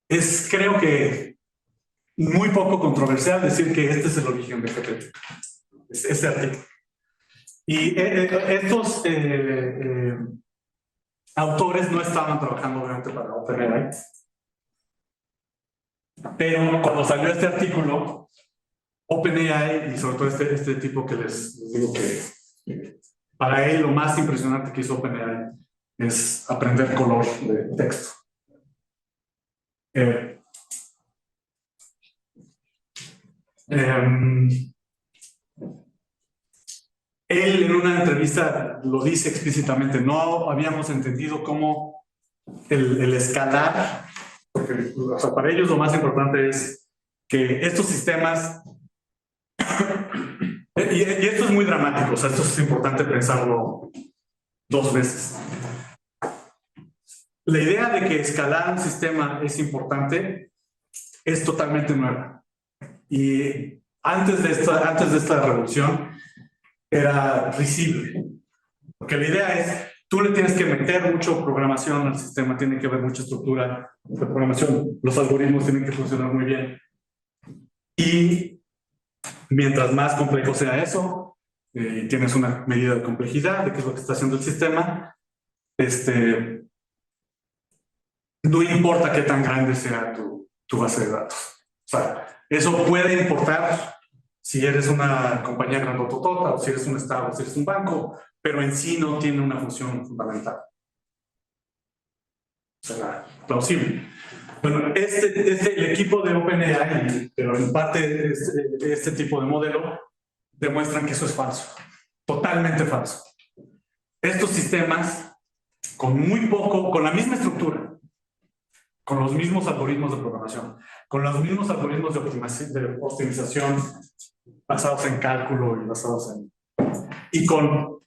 es, creo que, muy poco controversial decir que este es el origen de GPT. Este artículo. Y estos autores no estaban trabajando obviamente para OpenAI, pero cuando salió este artículo, OpenAI, y sobre todo este tipo que les digo que para él lo más impresionante que hizo OpenAI es aprender color de texto. Él en una entrevista lo dice explícitamente, no habíamos entendido cómo el escalar, porque para ellos lo más importante es que estos sistemas, y esto es muy dramático, esto es importante pensarlo 2 veces. La idea de que escalar un sistema es importante es totalmente nueva. Y antes de esta revolución era risible. Porque la idea es, tú le tienes que meter mucho programación al sistema, tiene que haber mucha estructura de programación, los algoritmos tienen que funcionar muy bien. Y mientras más complejo sea eso, tienes una medida de complejidad de qué es lo que está haciendo el sistema, no importa qué tan grande sea tu base de datos. O sea, eso puede importar si eres una compañía grandototota, o si eres un estado, o si eres un banco, pero en sí no tiene una función fundamental. Será plausible. Bueno, el equipo de OpenAI, pero en parte este tipo de modelo, demuestran que eso es falso. Totalmente falso. Estos sistemas, con la misma estructura, con los mismos algoritmos de programación, con los mismos algoritmos de optimización basados en cálculo y con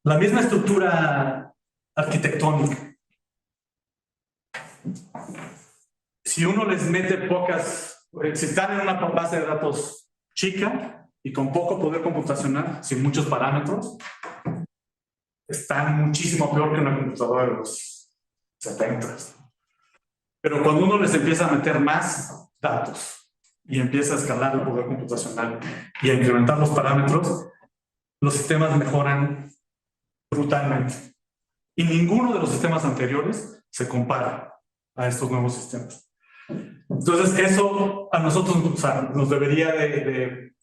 la misma estructura arquitectónica. Si uno les mete si están en una base de datos chica y con poco poder computacional, sin muchos parámetros, están muchísimo peor que una computadora de los 70. Pero cuando uno les empieza a meter más datos, y empieza a escalar el poder computacional y a incrementar los parámetros, los sistemas mejoran brutalmente. Y ninguno de los sistemas anteriores se compara a estos nuevos sistemas. Entonces, eso a nosotros, o sea, nos debería de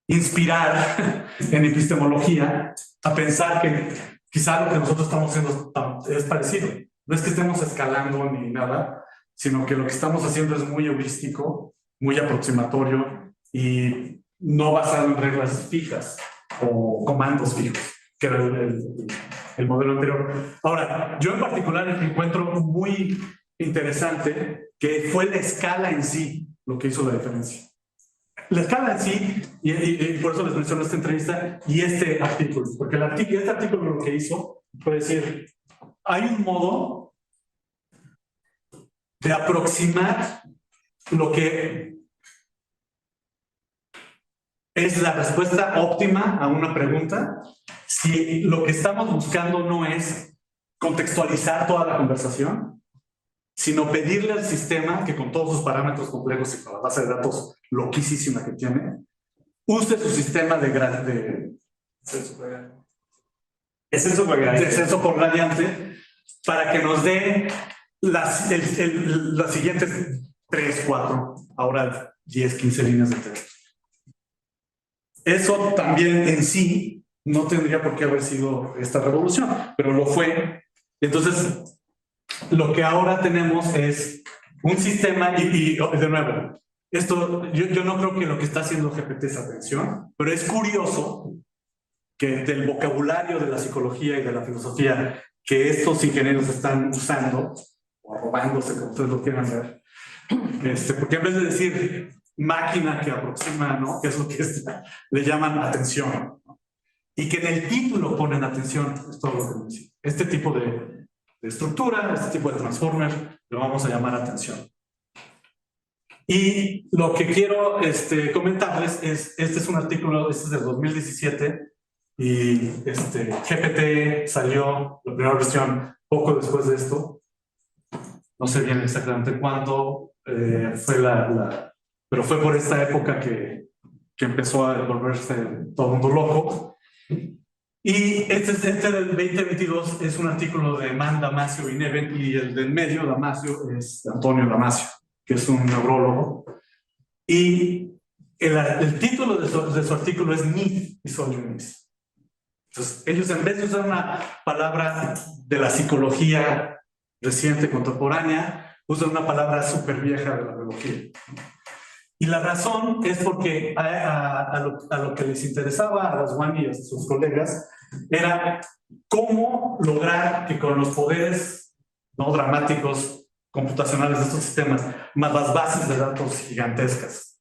inspirar en epistemología a pensar que quizá lo que nosotros estamos haciendo es parecido. No es que estemos escalando ni nada, sino que lo que estamos haciendo es muy heurístico, muy aproximatorio y no basado en reglas fijas o comandos fijos, que era el modelo anterior. Ahora, yo en particular encuentro muy interesante que fue la escala en sí lo que hizo la diferencia. La escala en sí, y por eso les menciono esta entrevista y este artículo, porque este artículo lo que hizo fue decir, hay un modo de aproximar lo que es la respuesta óptima a una pregunta si lo que estamos buscando no es contextualizar toda la conversación, sino pedirle al sistema que con todos sus parámetros complejos y con la base de datos loquísima que tiene, use su sistema de descenso por gradiente para que nos dé las siguientes 3, 4, ahora 10, 15 líneas de texto. Eso también en sí no tendría por qué haber sido esta revolución, pero lo fue. Entonces, lo que ahora tenemos es un sistema, y de nuevo, esto, yo no creo que lo que está haciendo GPT es atención, pero es curioso que del vocabulario de la psicología y de la filosofía que estos ingenieros están usando, o robándose, como ustedes lo quieran ver, porque en vez de decir máquina que aproxima, ¿no? Que es lo que le llaman atención, ¿no? Y que en el título ponen atención, es todo lo que me dice. Este tipo de estructura, este tipo de transformer, lo vamos a llamar atención. Y lo que quiero comentarles es, este es un artículo, este es del 2017, y GPT salió, la primera versión, poco después de esto. No sé bien exactamente cuándo fue pero fue por esta época que empezó a volverse todo el mundo loco. Y este del 2022 es un artículo de Man Damasio y Neven, y el del medio, Damasio, es Antonio Damasio, que es un neurólogo. Y el título de su artículo es Myth is all you need. Entonces, ellos en vez de usar una palabra de la psicología reciente, contemporánea, usan una palabra súper vieja de la biología. Y la razón es porque a lo que les interesaba a Daswani y a sus colegas era cómo lograr que con los poderes, ¿no?, dramáticos computacionales de estos sistemas, más las bases de datos gigantescas,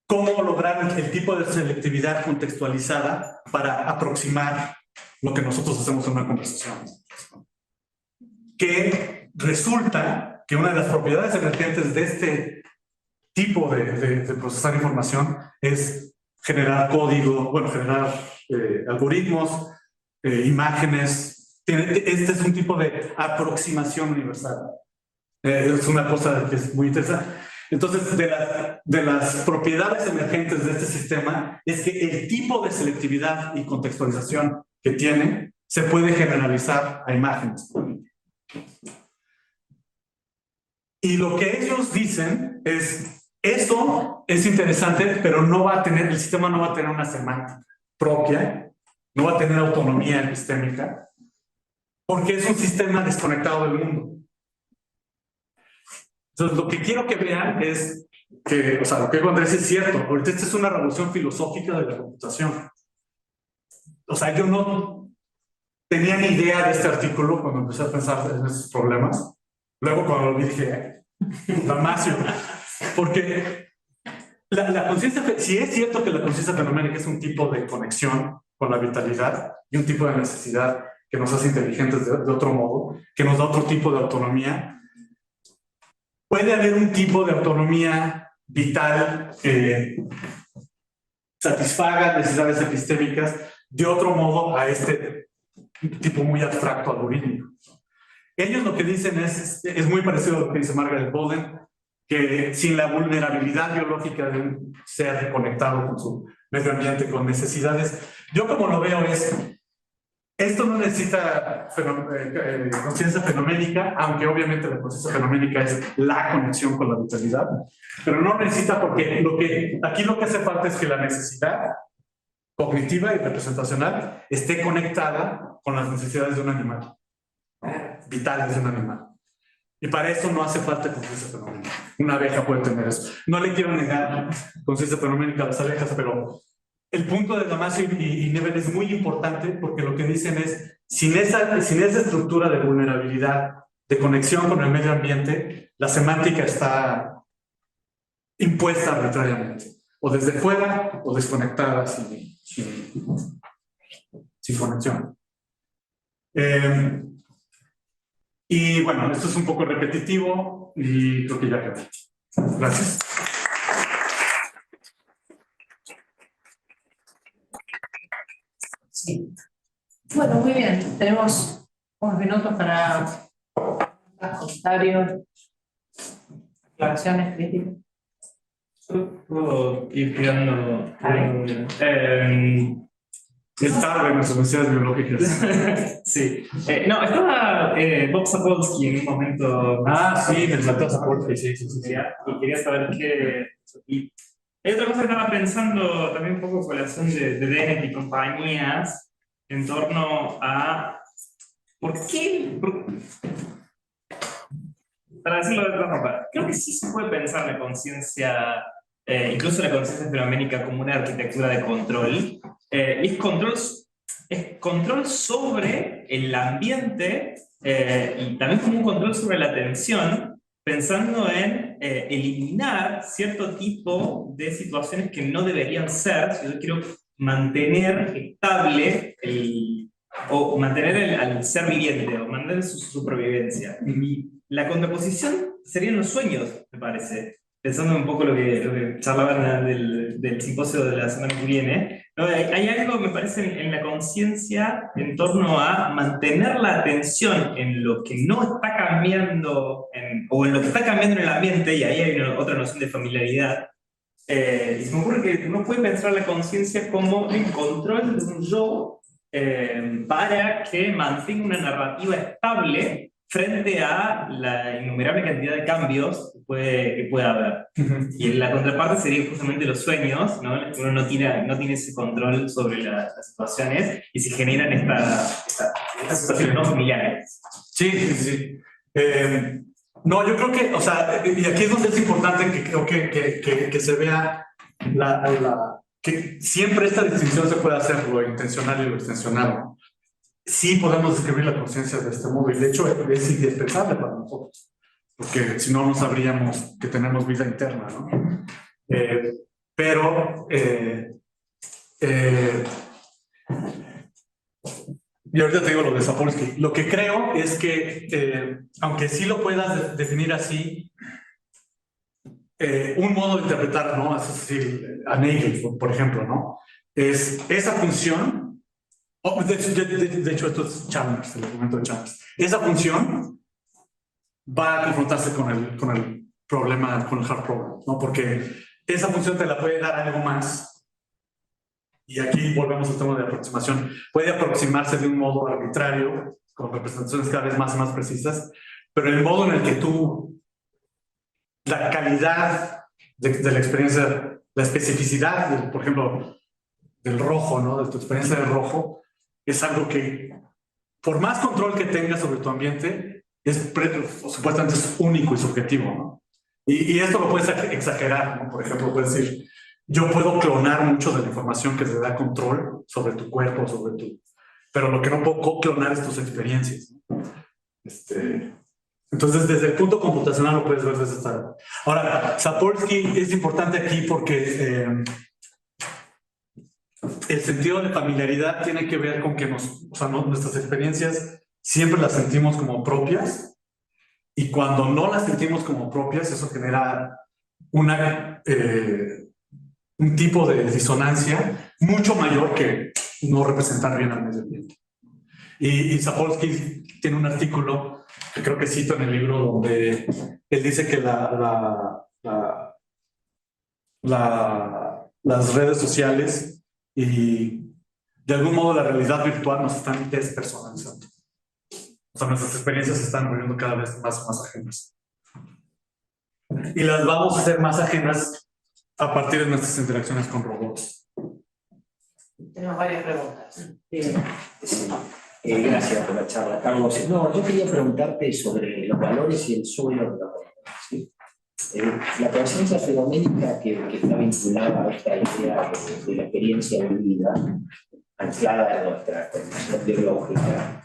cómo lograr el tipo de selectividad contextualizada para aproximar lo que nosotros hacemos en una conversación. Que resulta que una de las propiedades emergentes de este tipo de procesar información es generar código, bueno, generar algoritmos, imágenes. Este es un tipo de aproximación universal. Es una cosa que es muy interesante. Entonces, de las propiedades emergentes de este sistema es que el tipo de selectividad y contextualización que tiene se puede generalizar a imágenes. Y lo que ellos dicen es, eso es interesante, pero no va a tener, el sistema no va a tener una semántica propia, no va a tener autonomía epistémica, porque es un sistema desconectado del mundo. Entonces, lo que quiero que vean es que, o sea, lo que dijo Andrés es cierto. Ahorita esta es una revolución filosófica de la computación. O sea, yo no tenía ni idea de este artículo cuando empecé a pensar en esos problemas. Luego cuando lo vi dije, Damasio, porque la conciencia, si es cierto que la conciencia fenoménica es un tipo de conexión con la vitalidad y un tipo de necesidad que nos hace inteligentes de otro modo, que nos da otro tipo de autonomía, puede haber un tipo de autonomía vital que satisfaga necesidades epistémicas de otro modo a este tipo muy abstracto algorítmico. Ellos lo que dicen es muy parecido a lo que dice Margaret Boden, que sin la vulnerabilidad biológica de un ser conectado con su medio ambiente, con necesidades, yo como lo veo es, esto no necesita conciencia fenoménica, aunque obviamente la conciencia fenoménica es la conexión con la vitalidad, pero no necesita porque aquí lo que hace falta es que la necesidad cognitiva y representacional esté conectada con las necesidades de un animal, vitales de un animal. Y para eso no hace falta conciencia fenoménica. Una abeja puede tener eso. No le quiero negar conciencia fenoménica a las abejas, pero el punto de Damasio y Nebel es muy importante porque lo que dicen es, sin esa estructura de vulnerabilidad, de conexión con el medio ambiente, la semántica está impuesta arbitrariamente, o desde fuera o desconectada sin conexión. Y bueno, esto es un poco repetitivo y creo que ya quedó. Gracias. Sí. Bueno, muy bien. Tenemos unos minutos para comentarios, aclaraciones, críticas. Puedo ir tirando. Es tarde en las universidades biológicas. Sí. No, estaba Bob Sapolsky en un momento. Sí, me faltó Sapolsky, sí. Y quería saber qué. Y hay otra cosa que estaba pensando también un poco con la acción de Dennett y compañías en torno a. ¿Por qué? Para decirlo de otra forma, creo que sí se puede pensar la conciencia, incluso la conciencia fenoménica, como una arquitectura de control. Y es control sobre el ambiente y también como un control sobre la atención, pensando en eliminar cierto tipo de situaciones que no deberían ser, si yo quiero mantener estable o mantener al ser viviente, o mantener su supervivencia. Y la contraposición serían los sueños, me parece. Pensando un poco lo que charlaban del simposio de la semana que viene, ¿no? Hay algo, me parece, en la conciencia en torno a mantener la atención en lo que no está cambiando, o en lo que está cambiando en el ambiente, y ahí hay otra noción de familiaridad. Y se me ocurre que uno puede pensar la conciencia como el control de un yo para que mantenga una narrativa estable frente a la innumerable cantidad de cambios que puede haber. Y la contraparte sería justamente los sueños, ¿no? Uno no tiene ese control sobre las situaciones y se generan estas situaciones no familiares. Sí. No, yo creo que, o sea, y aquí es donde es importante que creo que se vea que siempre esta distinción se puede hacer, lo intencional y lo extensional, ¿no? Sí podemos describir la conciencia de este modo, y de hecho es indispensable para nosotros, porque si no, no sabríamos que tenemos vida interna, ¿no? Y ahorita te digo lo de Sapolsky. Lo que creo es que, aunque sí lo puedas definir así, un modo de interpretar, ¿no? Es decir, a Nagel, por ejemplo, ¿no? Es esa función. De hecho, esto es Chalmers, el argumento de Chalmers. Esa función va a confrontarse con el problema, con el hard problem, ¿no? Porque esa función te la puede dar algo más. Y aquí volvemos al tema de aproximación. Puede aproximarse de un modo arbitrario, con representaciones cada vez más y más precisas, pero el modo en el que la calidad de la experiencia, la especificidad, por ejemplo, del rojo, ¿no? De tu experiencia del rojo, es algo que, por más control que tengas sobre tu ambiente, supuestamente es único y subjetivo, ¿no? Y esto lo puedes exagerar, ¿no? Por ejemplo, puedes decir, yo puedo clonar mucho de la información que te da control sobre tu cuerpo, pero lo que no puedo clonar es tus experiencias, ¿no? Entonces, desde el punto computacional lo puedes ver desde esta. Ahora, Sapolsky es importante aquí porque el sentido de familiaridad tiene que ver con que nuestras experiencias siempre las sentimos como propias, y cuando no las sentimos como propias, eso genera un tipo de disonancia mucho mayor que no representar bien al medio ambiente. Y Sapolsky tiene un artículo que creo que cito en el libro, donde él dice que las redes sociales y de algún modo la realidad virtual nos están despersonalizando. O sea, nuestras experiencias se están volviendo cada vez más ajenas. Y las vamos a hacer más ajenas a partir de nuestras interacciones con robots. Tenemos varias preguntas. Sí. Gracias por la charla, Carlos. No, yo quería preguntarte sobre los valores y el suelo de los valores, ¿sí? La conciencia fenoménica que está vinculada a esta idea de la experiencia vivida, anclada en nuestra condición biológica,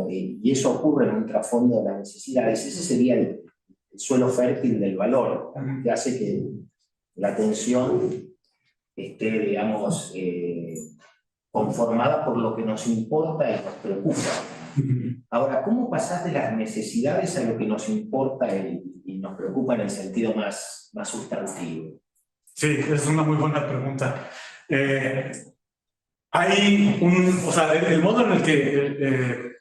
y eso ocurre en un trasfondo de las necesidades, ese sería el suelo fértil del valor, que hace que la atención esté, digamos, conformada por lo que nos importa y nos preocupa. Ahora, ¿cómo pasás de las necesidades a lo que nos importa y nos preocupa en el sentido más sustantivo? Sí, es una muy buena pregunta. O sea, el modo en el que...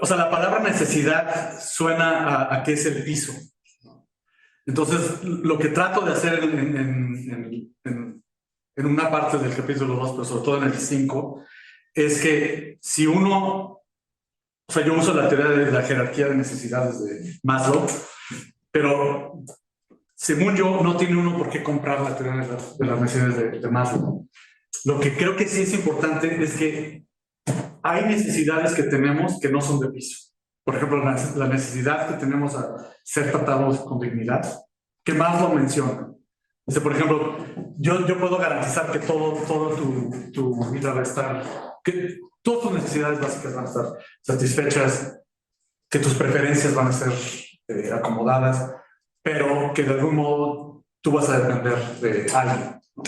o sea, la palabra necesidad suena a que es el piso. Entonces, lo que trato de hacer en una parte del capítulo 2, pero sobre todo en el 5, es que si uno... O sea, yo uso la teoría de la jerarquía de necesidades de Maslow, pero según yo, no tiene uno por qué comprar la teoría de las necesidades de Maslow. Lo que creo que sí es importante es que hay necesidades que tenemos que no son de piso. Por ejemplo, la necesidad que tenemos a ser tratados con dignidad, que Maslow menciona. Dice, por ejemplo, yo puedo garantizar que todo tu vida va a estar, que todas tus necesidades básicas van a estar satisfechas, que tus preferencias van a ser acomodadas, pero que de algún modo tú vas a depender de alguien, ¿no?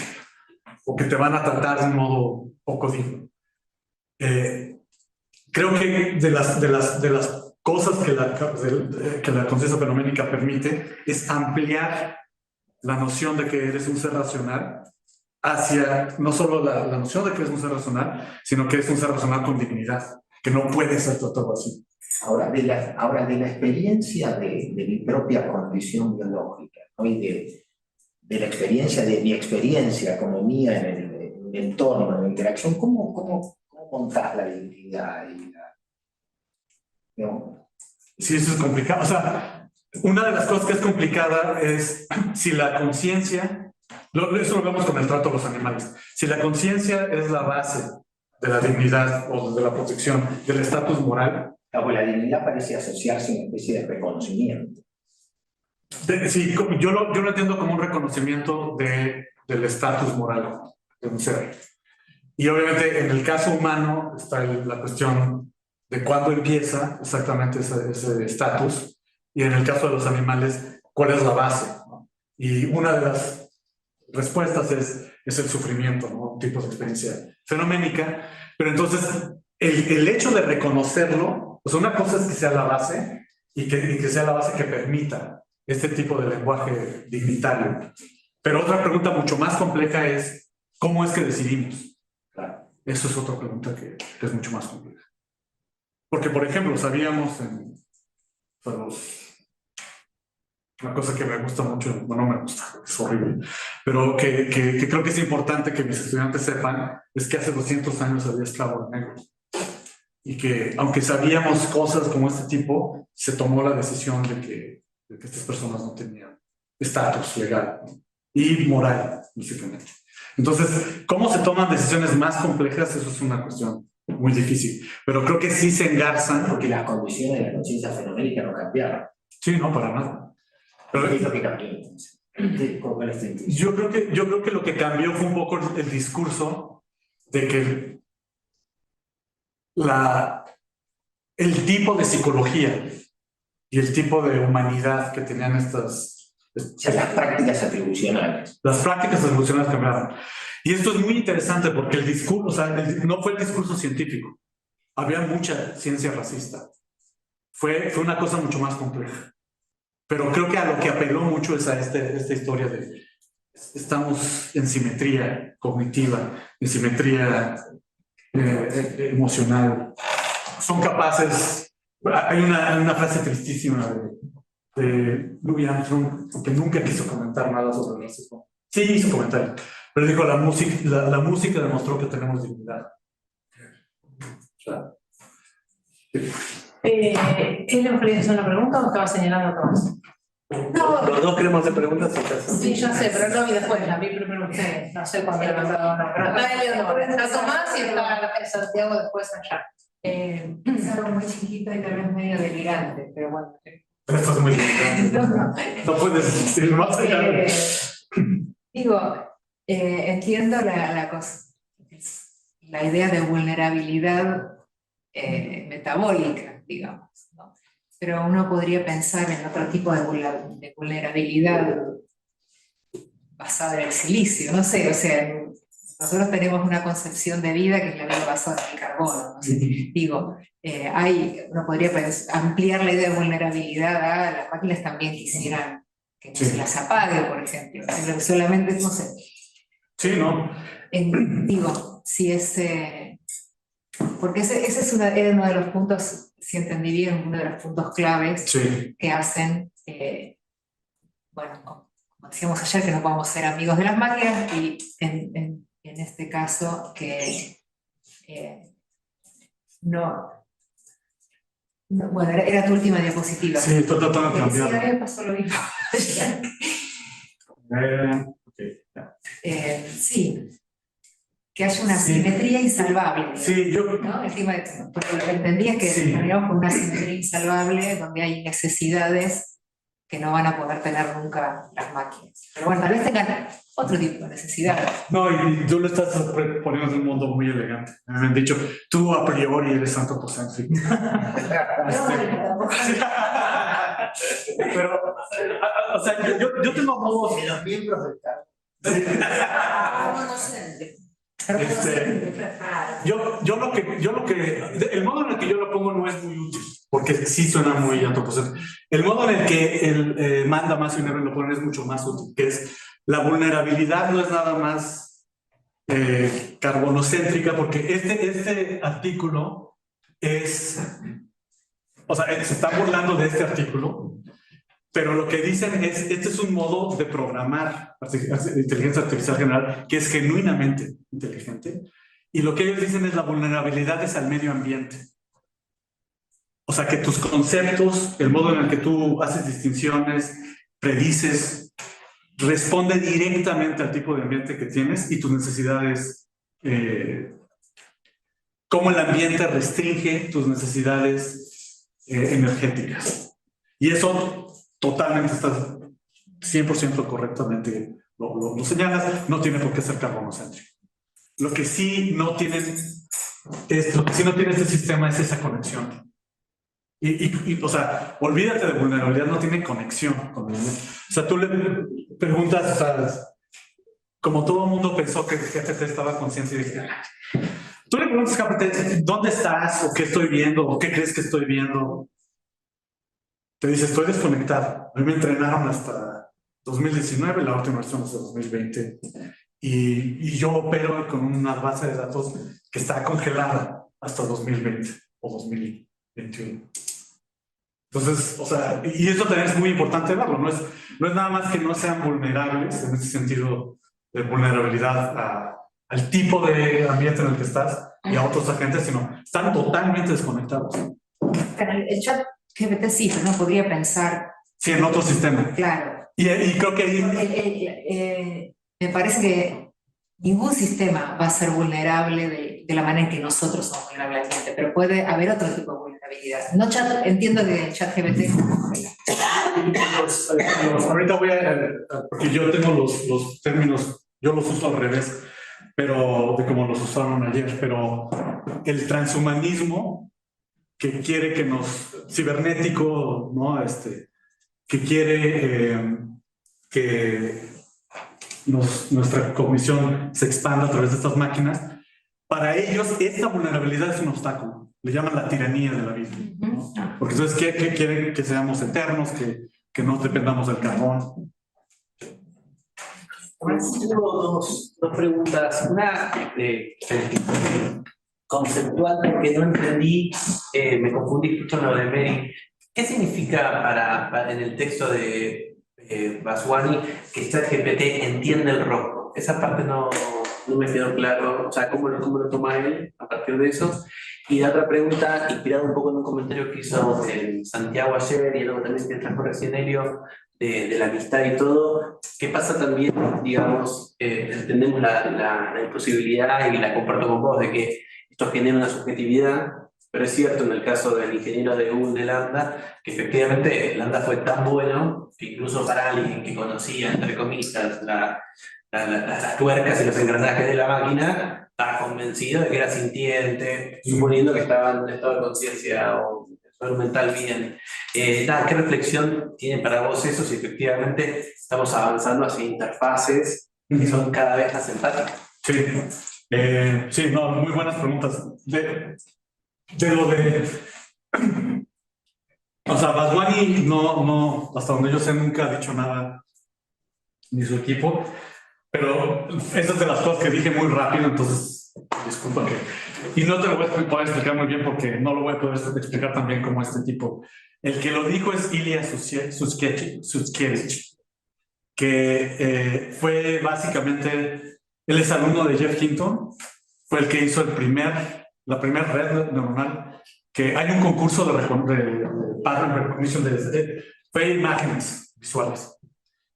O que te van a tratar de un modo poco digno. Creo que de las cosas que la conciencia fenoménica permite es ampliar la noción de que eres un ser racional hacia no solo la noción de que eres un ser racional, sino que eres un ser racional con dignidad, que no puede ser tratado así. Ahora, de la experiencia de mi propia condición biológica, ¿no? Y de la experiencia, de mi experiencia como mía en el entorno, en la interacción, ¿cómo montás la dignidad? ¿No? Sí, eso es complicado. O sea, una de las cosas que es complicada es si la conciencia, eso lo vemos con el trato de los animales, si la conciencia es la base de la dignidad o de la protección, del estatus moral. Pues la dignidad parece asociarse a una especie de reconocimiento. Sí, yo lo entiendo como un reconocimiento del estatus moral de un ser. Y obviamente en el caso humano está la cuestión de cuándo empieza exactamente ese estatus, y en el caso de los animales, cuál es la base, ¿no? Y una de las respuestas es el sufrimiento, ¿no? Un tipo de experiencia fenoménica, pero entonces el hecho de reconocerlo, o sea, una cosa es que sea la base y que sea la base que permita este tipo de lenguaje dignitario. Pero otra pregunta mucho más compleja es, ¿cómo es que decidimos? Claro. Eso es otra pregunta que es mucho más compleja. Porque, por ejemplo, sabíamos una cosa que me gusta mucho, bueno, no me gusta, es horrible, pero que creo que es importante que mis estudiantes sepan, es que hace 200 años había esclavos negros. Y que, aunque sabíamos cosas como este tipo, se tomó la decisión de que estas personas no tenían estatus legal, ¿no? Y moral, básicamente. Entonces, ¿cómo se toman decisiones más complejas? Eso es una cuestión muy difícil. Pero creo que sí se engarzan. Porque las condiciones de la conciencia fenoménica no cambiaron. Sí, no, para nada. Pero ¿Qué es lo que cambió entonces? ¿Cuál es tu intuición? yo creo que lo que cambió fue un poco el discurso de que el tipo de psicología y el tipo de humanidad que tenían estas... O sea, las prácticas atribucionales. Las prácticas atribucionales cambiaron. Y esto es muy interesante porque el discurso, o sea, no fue el discurso científico. Había mucha ciencia racista. Fue una cosa mucho más compleja. Pero creo que a lo que apeló mucho es a esta historia de estamos en simetría cognitiva, en simetría emocional. son capaces. Hay una frase tristísima de Louis Armstrong que nunca quiso comentar nada sobre el racismo. Sí hizo comentarios, pero dijo la música demostró que tenemos dignidad. O sea, ¿Qué le gustaría hacer una pregunta o estaba señalando cosas? No, Los dos queremos hacer preguntas. Entonces. sí, yo sé, pero no vi después, la vi primero usted, no sé cuándo le ha pasado, no, pero está Eleonor, está Tomás y está Santiago después allá. Es algo muy chiquito y tal vez medio delirante, pero bueno. esto es muy importante. No puedes ir más allá. Digo, entiendo la idea de vulnerabilidad metabólica, digamos, ¿no? Pero uno podría pensar en otro tipo de vulnerabilidad basada en el silicio, no sé, o sea, nosotros tenemos una concepción de vida que es la vida basada en el carbono, no sé. Digo, uno podría ampliar la idea de vulnerabilidad a las máquinas también quisieran que no se las apague, por ejemplo, solamente, no sé. Sí, ¿no? Digo, si ese... Porque ese es uno de los puntos, si entendí bien, uno de los puntos claves Sí. que hacen, bueno, como decíamos ayer, que no podemos ser amigos de las máquinas, y en este caso que bueno, era tu última diapositiva. Sí, estoy tratando de Sí, a mí cambiarlo. me pasó lo mismo. Okay. Sí, que haya una Sí. simetría insalvable. Sí, yo. ¿No? El tema porque lo que entendía es que Sí. terminamos con una simetría insalvable donde hay necesidades que no van a poder tener nunca las máquinas. Pero bueno, tal vez tengan otro tipo de necesidades. No, y tú lo estás poniendo en un mundo muy elegante. Me han dicho, tú a priori eres antropocéntrico. Pero, o sea, yo tengo modos. De los miembros del cargo. Yo lo que, el modo en el que yo lo pongo no es muy útil, porque sí suena muy antropocéntrico. El modo en el que él manda más y Neven lo pone es mucho más útil, que es la vulnerabilidad no es nada más carbonocéntrica, porque este artículo es, o sea, se está burlando de este artículo, pero lo que dicen es, este es un modo de programar inteligencia artificial general que es genuinamente inteligente, y lo que ellos dicen es la vulnerabilidad es al medio ambiente. O sea, que tus conceptos, el modo en el que tú haces distinciones, predices, responde directamente al tipo de ambiente que tienes y tus necesidades, cómo el ambiente restringe tus necesidades energéticas. Y eso totalmente estás 100% correctamente lo señalas, no tiene por qué ser carbonocéntrico. Lo que sí no tiene este sistema es esa conexión. O sea, olvídate de vulnerabilidad, no tiene conexión con el ambiente. O sea, tú le preguntas, o sea, como todo el mundo pensó que GPT estaba consciente y dije, tú le preguntas a GPT, ¿dónde estás? ¿O qué estoy viendo? ¿O qué crees que estoy viendo? Te dice, estoy desconectado. A mí me entrenaron hasta 2019, la última versión es de 2020. Y yo opero con una base de datos que está congelada hasta 2020 o 2021. Entonces, o sea, y eso también es muy importante verlo, no es nada más que no sean vulnerables en ese sentido de vulnerabilidad al tipo de ambiente en el que estás y a otros agentes, sino están totalmente desconectados. El chat GPT sí, pero no podría pensar. Sí, en otro sistema. Claro. Y creo que me parece que ningún sistema va a ser vulnerable de la manera en que nosotros somos vulnerables al ambiente, pero puede haber otro tipo de vulnerabilidad. No entiendo que el chat GPT ahorita voy porque yo tengo los términos, yo los uso al revés, pero de como los usaron ayer, pero el transhumanismo que quiere que cibernético, ¿no? Que quiere que nuestra cognición se expanda a través de estas máquinas, para ellos esta vulnerabilidad es un obstáculo. Le llaman la tiranía de la vida, ¿no? Porque entonces quieren que seamos eternos, que no dependamos del carbón. Tengo dos preguntas. Una, conceptual porque no entendí, me confundí justo en lo de Mary. ¿Qué significa en el texto de Vaswani que ChatGPT entiende el rostro? Esa parte no me quedó claro, o sea, ¿cómo lo toma él a partir de eso? Y la otra pregunta, inspirada un poco en un comentario que hizo Santiago ayer y luego también que trajo recién Helio, de la amistad y todo, ¿qué pasa también, digamos, entendemos la imposibilidad y la comparto con vos de que esto genera una subjetividad, pero es cierto en el caso del ingeniero de Google de Lambda, que efectivamente Lambda fue tan bueno que incluso para alguien que conocía, entre comillas, las tuercas y los engranajes de la máquina, estaba convencido de que era sintiente, suponiendo que estaba en un estado de conciencia o salud mental bien. ¿Qué reflexión tiene para vos eso si efectivamente estamos avanzando hacia interfaces que son cada vez más empáticas? Sí, sí, no, muy buenas preguntas. De lo de... O sea, Vaswani no, hasta donde yo sé, nunca ha dicho nada, ni su equipo, pero esas es de las cosas que dije muy rápido, entonces, disculpa que... Y no te lo voy a poder explicar muy bien porque no lo voy a poder explicar tan bien como este tipo. El que lo dijo es Ilya Sutskeverich, que fue básicamente, él es alumno de Jeff Hinton, fue el que hizo la primera red neuronal, que hay un concurso de pattern recognition, fue imágenes visuales,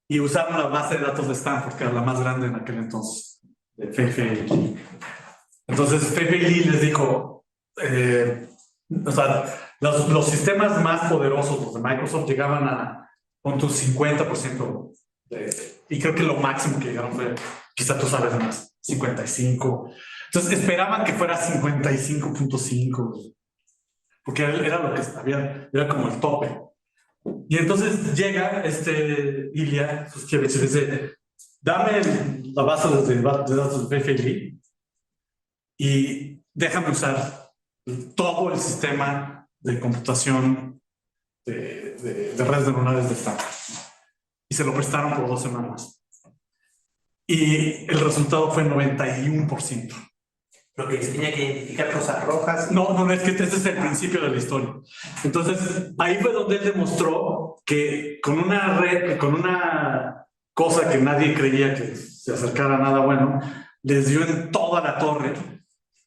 y usaron la base de datos de Stanford, que era la más grande en aquel entonces, de Fei-Fei Li. Entonces Fei-Fei Li les dijo, o sea, los sistemas más poderosos, los de Microsoft, llegaban a un 50%, y creo que lo máximo que llegaron fue, quizá tú sabes más, 55. Entonces esperaban que fuera 55.5, porque era lo que había, era como el tope. Y entonces llega Ilya Sutskeverich y dice, dame la base de datos de Fei-Fei Li y déjame usar todo el sistema de computación de redes neuronales de Stanford. Y se lo prestaron por 2 semanas. Y el resultado fue 91%. Lo que se tenía que identificar cosas rojas. No, es que este es el principio de la historia. Entonces, ahí fue donde él demostró que con una cosa que nadie creía que se acercara a nada bueno, les dio en toda la torre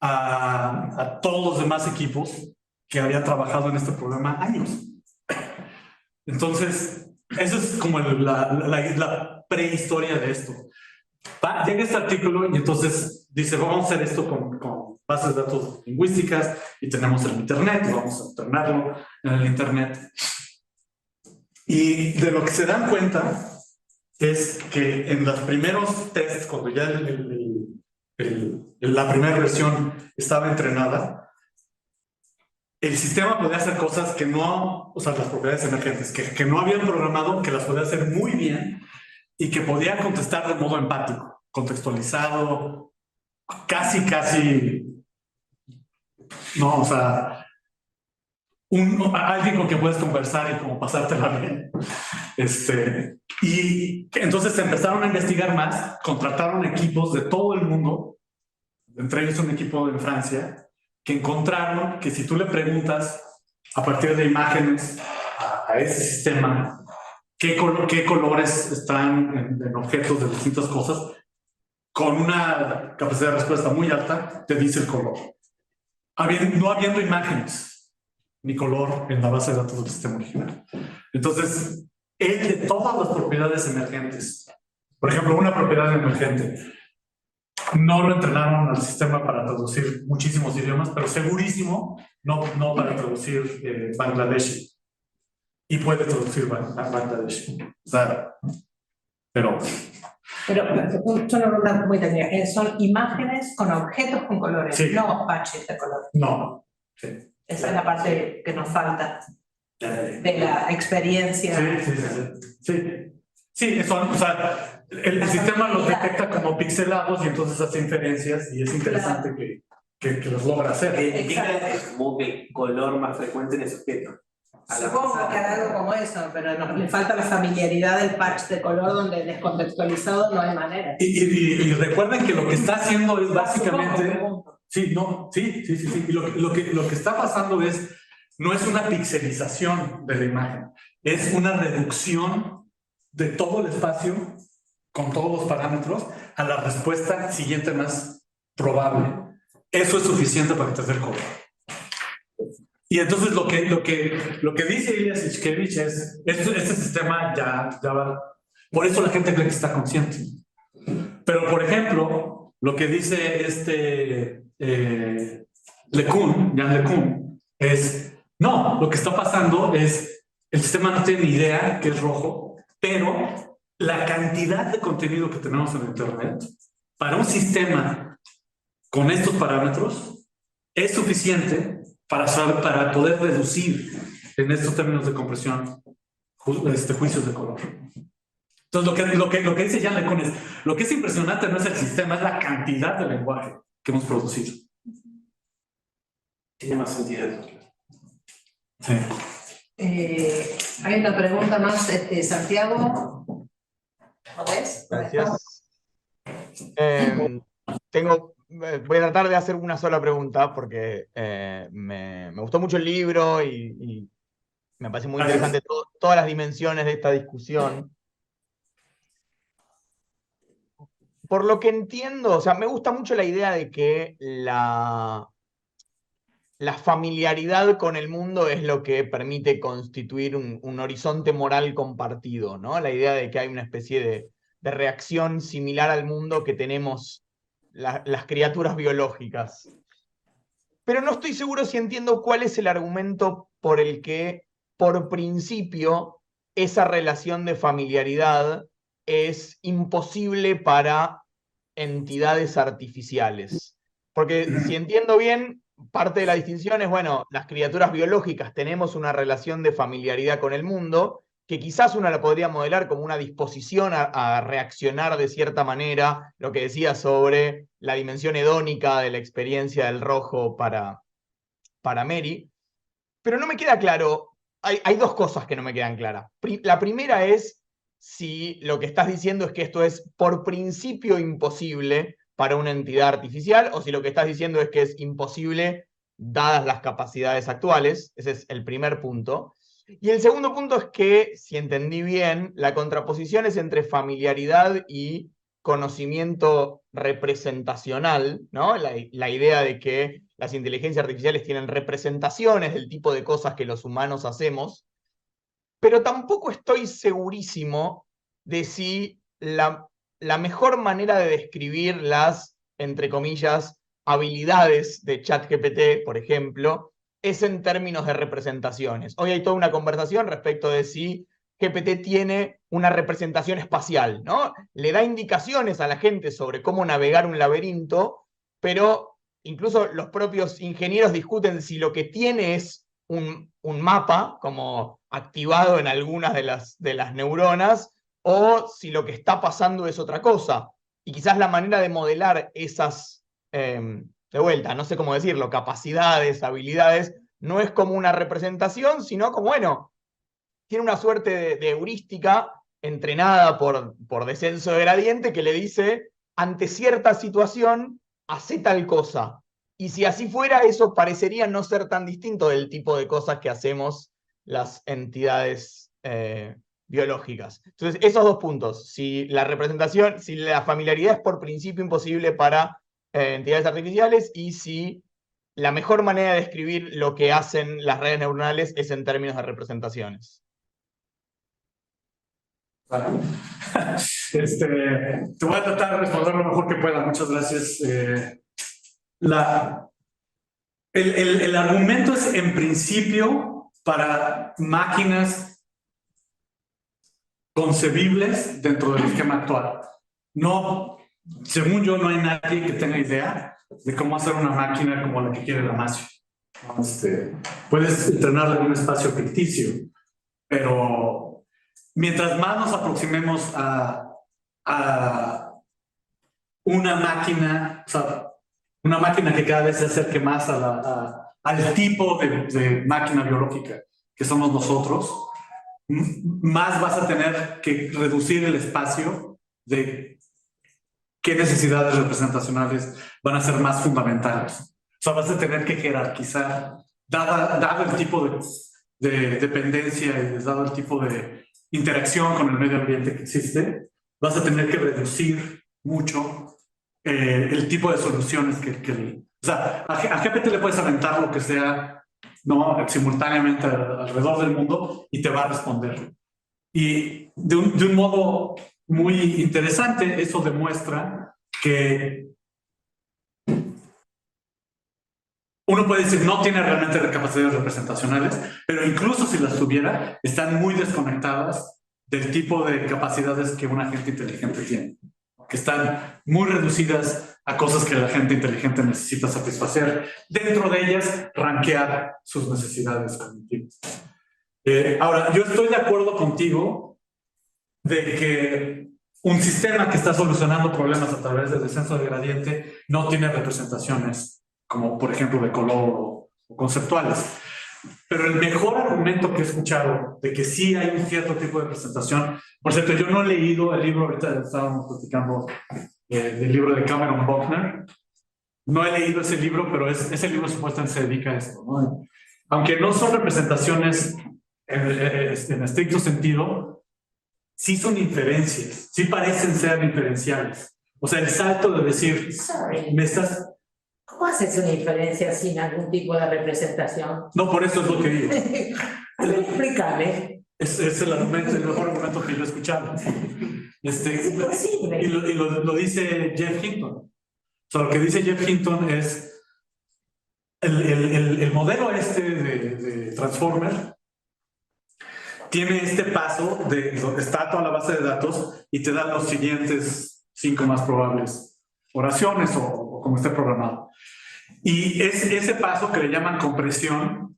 a todos los demás equipos que habían trabajado en este problema años. Entonces, eso es como la prehistoria de esto. Llega este artículo y entonces dice, vamos a hacer esto con bases de datos lingüísticas y tenemos el Internet, vamos a entrenarlo en el Internet. Y de lo que se dan cuenta es que en los primeros tests, cuando ya la primera versión estaba entrenada, el sistema podía hacer cosas que no, o sea, las propiedades emergentes, que no habían programado, que las podía hacer muy bien y que podía contestar de modo empático, contextualizado, casi, no, o sea, alguien con quien puedes conversar y como pasártela bien. Y entonces empezaron a investigar más, contrataron equipos de todo el mundo, entre ellos un equipo en Francia, que encontraron que si tú le preguntas a partir de imágenes a ese sistema qué colores están en objetos de distintas cosas, con una capacidad de respuesta muy alta, te dice el color. No habiendo imágenes ni color en la base de datos del sistema original. Entonces, él de todas las propiedades emergentes, por ejemplo, una propiedad emergente, no lo entrenaron al sistema para traducir muchísimos idiomas, pero segurísimo no para traducir Bangladeshi. Y puede traducir Bangladeshi. O sea, pero son una muy técnica. Son imágenes con objetos con colores, sí. No patches de color. No. Sí. Esa es la parte que nos falta de la experiencia. Sí, eso, o sea, el sistema los detecta como pixelados y entonces hace inferencias y es interesante que los logra hacer. Como que el color más frecuente en ese objeto. Supongo que hará algo como eso, pero le falta la familiaridad del patch de color donde descontextualizado no hay manera. Y recuerden que lo que está haciendo es básicamente Sí, no, sí. Y lo que está pasando no es una pixelización de la imagen, es una reducción de todo el espacio con todos los parámetros a la respuesta siguiente más probable. Eso es suficiente para que te dé el color. Y entonces lo que dice Ilya Suchkevich es, este sistema ya va, por eso la gente cree que está consciente. Pero, por ejemplo, lo que dice Jan LeCun, es, no, lo que está pasando es, el sistema no tiene ni idea que es rojo, pero la cantidad de contenido que tenemos en Internet para un sistema con estos parámetros es suficiente para poder reducir en estos términos de compresión juicios de color. Entonces, lo que dice Jan LeCun es, lo que es impresionante no es el sistema, es la cantidad de lenguaje que hemos producido. Tiene más sentido eso. Sí. Hay una pregunta más, Santiago. ¿Lo ves? Gracias. Voy a tratar de hacer una sola pregunta porque me gustó mucho el libro y me parece muy interesante todas las dimensiones de esta discusión. Por lo que entiendo, o sea, me gusta mucho la idea de que la familiaridad con el mundo es lo que permite constituir un horizonte moral compartido, ¿no? La idea de que hay una especie de reacción similar al mundo que tenemos las criaturas biológicas. Pero no estoy seguro si entiendo cuál es el argumento por el que, por principio, esa relación de familiaridad es imposible para entidades artificiales. Porque si entiendo bien, parte de la distinción es, bueno, las criaturas biológicas tenemos una relación de familiaridad con el mundo, que quizás uno la podría modelar como una disposición a reaccionar de cierta manera, lo que decía sobre la dimensión hedónica de la experiencia del rojo para Mary. Pero no me queda claro, hay dos cosas que no me quedan claras. La primera es si lo que estás diciendo es que esto es por principio imposible para una entidad artificial, o si lo que estás diciendo es que es imposible dadas las capacidades actuales. Ese es el primer punto. Y el segundo punto es que, si entendí bien, la contraposición es entre familiaridad y conocimiento representacional, ¿no? La idea de que las inteligencias artificiales tienen representaciones del tipo de cosas que los humanos hacemos, pero tampoco estoy segurísimo de si la mejor manera de describir las, entre comillas, habilidades de ChatGPT, por ejemplo, es en términos de representaciones. Hoy hay toda una conversación respecto de si GPT tiene una representación espacial, ¿no? Le da indicaciones a la gente sobre cómo navegar un laberinto, pero incluso los propios ingenieros discuten si lo que tiene es un mapa, como activado en algunas de las neuronas, o si lo que está pasando es otra cosa. Y quizás la manera de modelar esas, de vuelta, no sé cómo decirlo, capacidades, habilidades, no es como una representación, sino como, bueno, tiene una suerte de heurística entrenada por descenso de gradiente que le dice, ante cierta situación, hace tal cosa. Y si así fuera, eso parecería no ser tan distinto del tipo de cosas que hacemos las entidades biológicas. Entonces, esos dos puntos, si la representación, si la familiaridad es por principio imposible para entidades artificiales, y si la mejor manera de describir lo que hacen las redes neuronales es en términos de representaciones. Te voy a tratar de responder lo mejor que pueda. Muchas gracias. El argumento es, en principio, para máquinas concebibles dentro del esquema actual. No, según yo, no hay nadie que tenga idea de cómo hacer una máquina como la que quiere Damasio. Puedes entrenarla en un espacio ficticio, pero mientras más nos aproximemos a una máquina, o sea, una máquina que cada vez se acerque más al tipo de máquina biológica que somos nosotros, más vas a tener que reducir el espacio de qué necesidades representacionales van a ser más fundamentales. O sea, vas a tener que jerarquizar, dado el tipo de dependencia y dado el tipo de interacción con el medio ambiente que existe, vas a tener que reducir mucho el tipo de soluciones o sea, a GPT le puedes aventar lo que sea, ¿no? Simultáneamente alrededor del mundo y te va a responder. Y de un modo muy interesante, eso demuestra que uno puede decir no tiene realmente capacidades representacionales, pero incluso si las tuviera, están muy desconectadas del tipo de capacidades que un agente inteligente tiene, que están muy reducidas a cosas que la gente inteligente necesita satisfacer. Dentro de ellas, rankear sus necesidades cognitivas. Ahora, yo estoy de acuerdo contigo de que un sistema que está solucionando problemas a través del descenso de gradiente no tiene representaciones como por ejemplo de color o conceptuales. Pero el mejor argumento que he escuchado de que sí hay un cierto tipo de representación, por cierto, yo no he leído el libro, ahorita estábamos platicando del libro de Cameron Buckner, no he leído ese libro, pero ese libro supuestamente se dedica a esto, ¿no? Aunque no son representaciones en estricto sentido, sí son inferencias, sí parecen ser inferenciales. O sea, el salto de decir, me estás... ¿Cómo haces una inferencia sin algún tipo de representación? No, por eso es lo que digo. A ver, explícame. Es el mejor argumento que yo he escuchado. Es imposible. Y lo dice Jeff Hinton. O sea, lo que dice Jeff Hinton es el modelo de Transformer tiene este paso de donde está toda la base de datos y te da los siguientes 5 más probables oraciones o como esté programado. Y ese paso que le llaman compresión,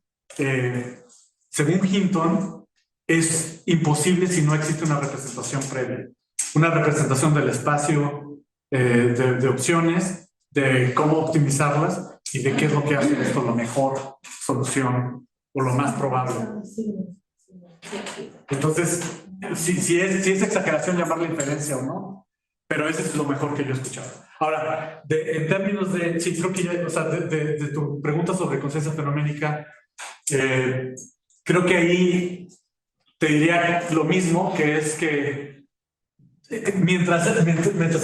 según Hinton, es imposible si no existe una representación previa. Una representación del espacio de opciones, de cómo optimizarlas y de qué es lo que hace esto la mejor solución o lo más probable. Entonces, si es exageración llamarle inferencia o no, pero ese es lo mejor que yo he escuchado. Ahora, en términos de, sí, creo que ya, o sea, de tu pregunta sobre conciencia fenoménica, creo que ahí te diría lo mismo, que es que mientras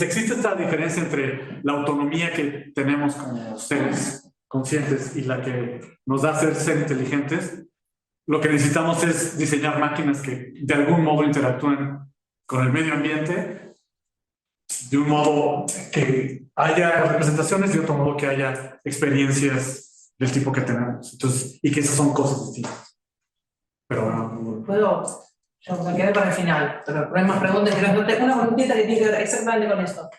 existe esta diferencia entre la autonomía que tenemos como seres conscientes y la que nos da ser inteligentes, lo que necesitamos es diseñar máquinas que de algún modo interactúen con el medio ambiente, de un modo que haya representaciones, de otro modo que haya experiencias del tipo que tenemos. Entonces, y que esas son cosas distintas. Pero bueno. Puedo, yo me quedé para el final, pero no hay más preguntas. Tengo una preguntita que tiene que ver exactamente con esto.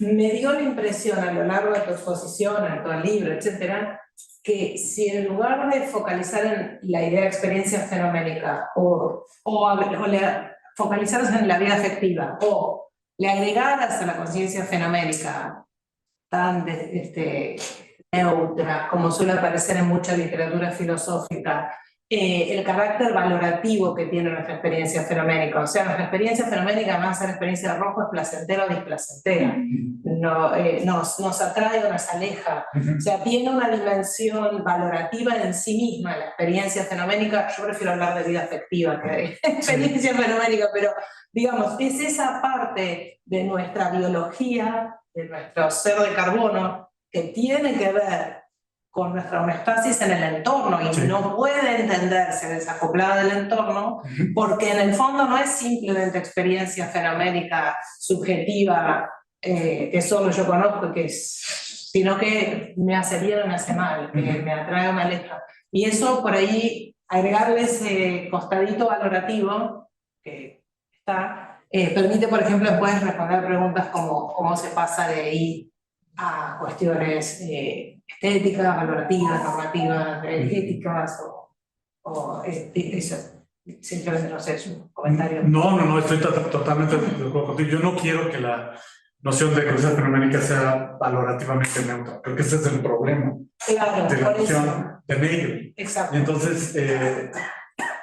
Me dio la impresión a lo largo de tu exposición, en todo el libro, etcétera, que si en lugar de focalizar en la idea de experiencia fenoménica o focalizaros en la vida afectiva o le agregaras a la conciencia fenoménica tan neutra como suele aparecer en mucha literatura filosófica, el carácter valorativo que tiene nuestra experiencia fenoménica. O sea, nuestra experiencia fenoménica, más a la experiencia de rojo, es placentera o displacentera. Nos atrae o nos aleja. O sea, tiene una dimensión valorativa en sí misma la experiencia fenoménica. Yo prefiero hablar de vida afectiva que de experiencia fenoménica, pero digamos, es esa parte de nuestra biología, de nuestro ser de carbono, que tiene que ver con nuestra homeostasis en el entorno y sí, no puede entenderse desacoplada del entorno, porque en el fondo no es simplemente experiencia fenoménica subjetiva que solo yo conozco, sino que me hace bien o me hace mal, que me atrae o me aleja. Y eso por ahí, agregarle ese costadito valorativo que está, permite, por ejemplo, después responder preguntas como cómo se pasa de ahí a cuestiones estéticas, valorativas, normativas, éticas o eso. Simplemente no sé, su comentario. No, estoy totalmente de acuerdo contigo. Yo no quiero que la noción de conciencia fenoménica sea valorativamente neutra. Creo que ese es el problema. Claro, de la noción de Nagel. Exacto. Y entonces,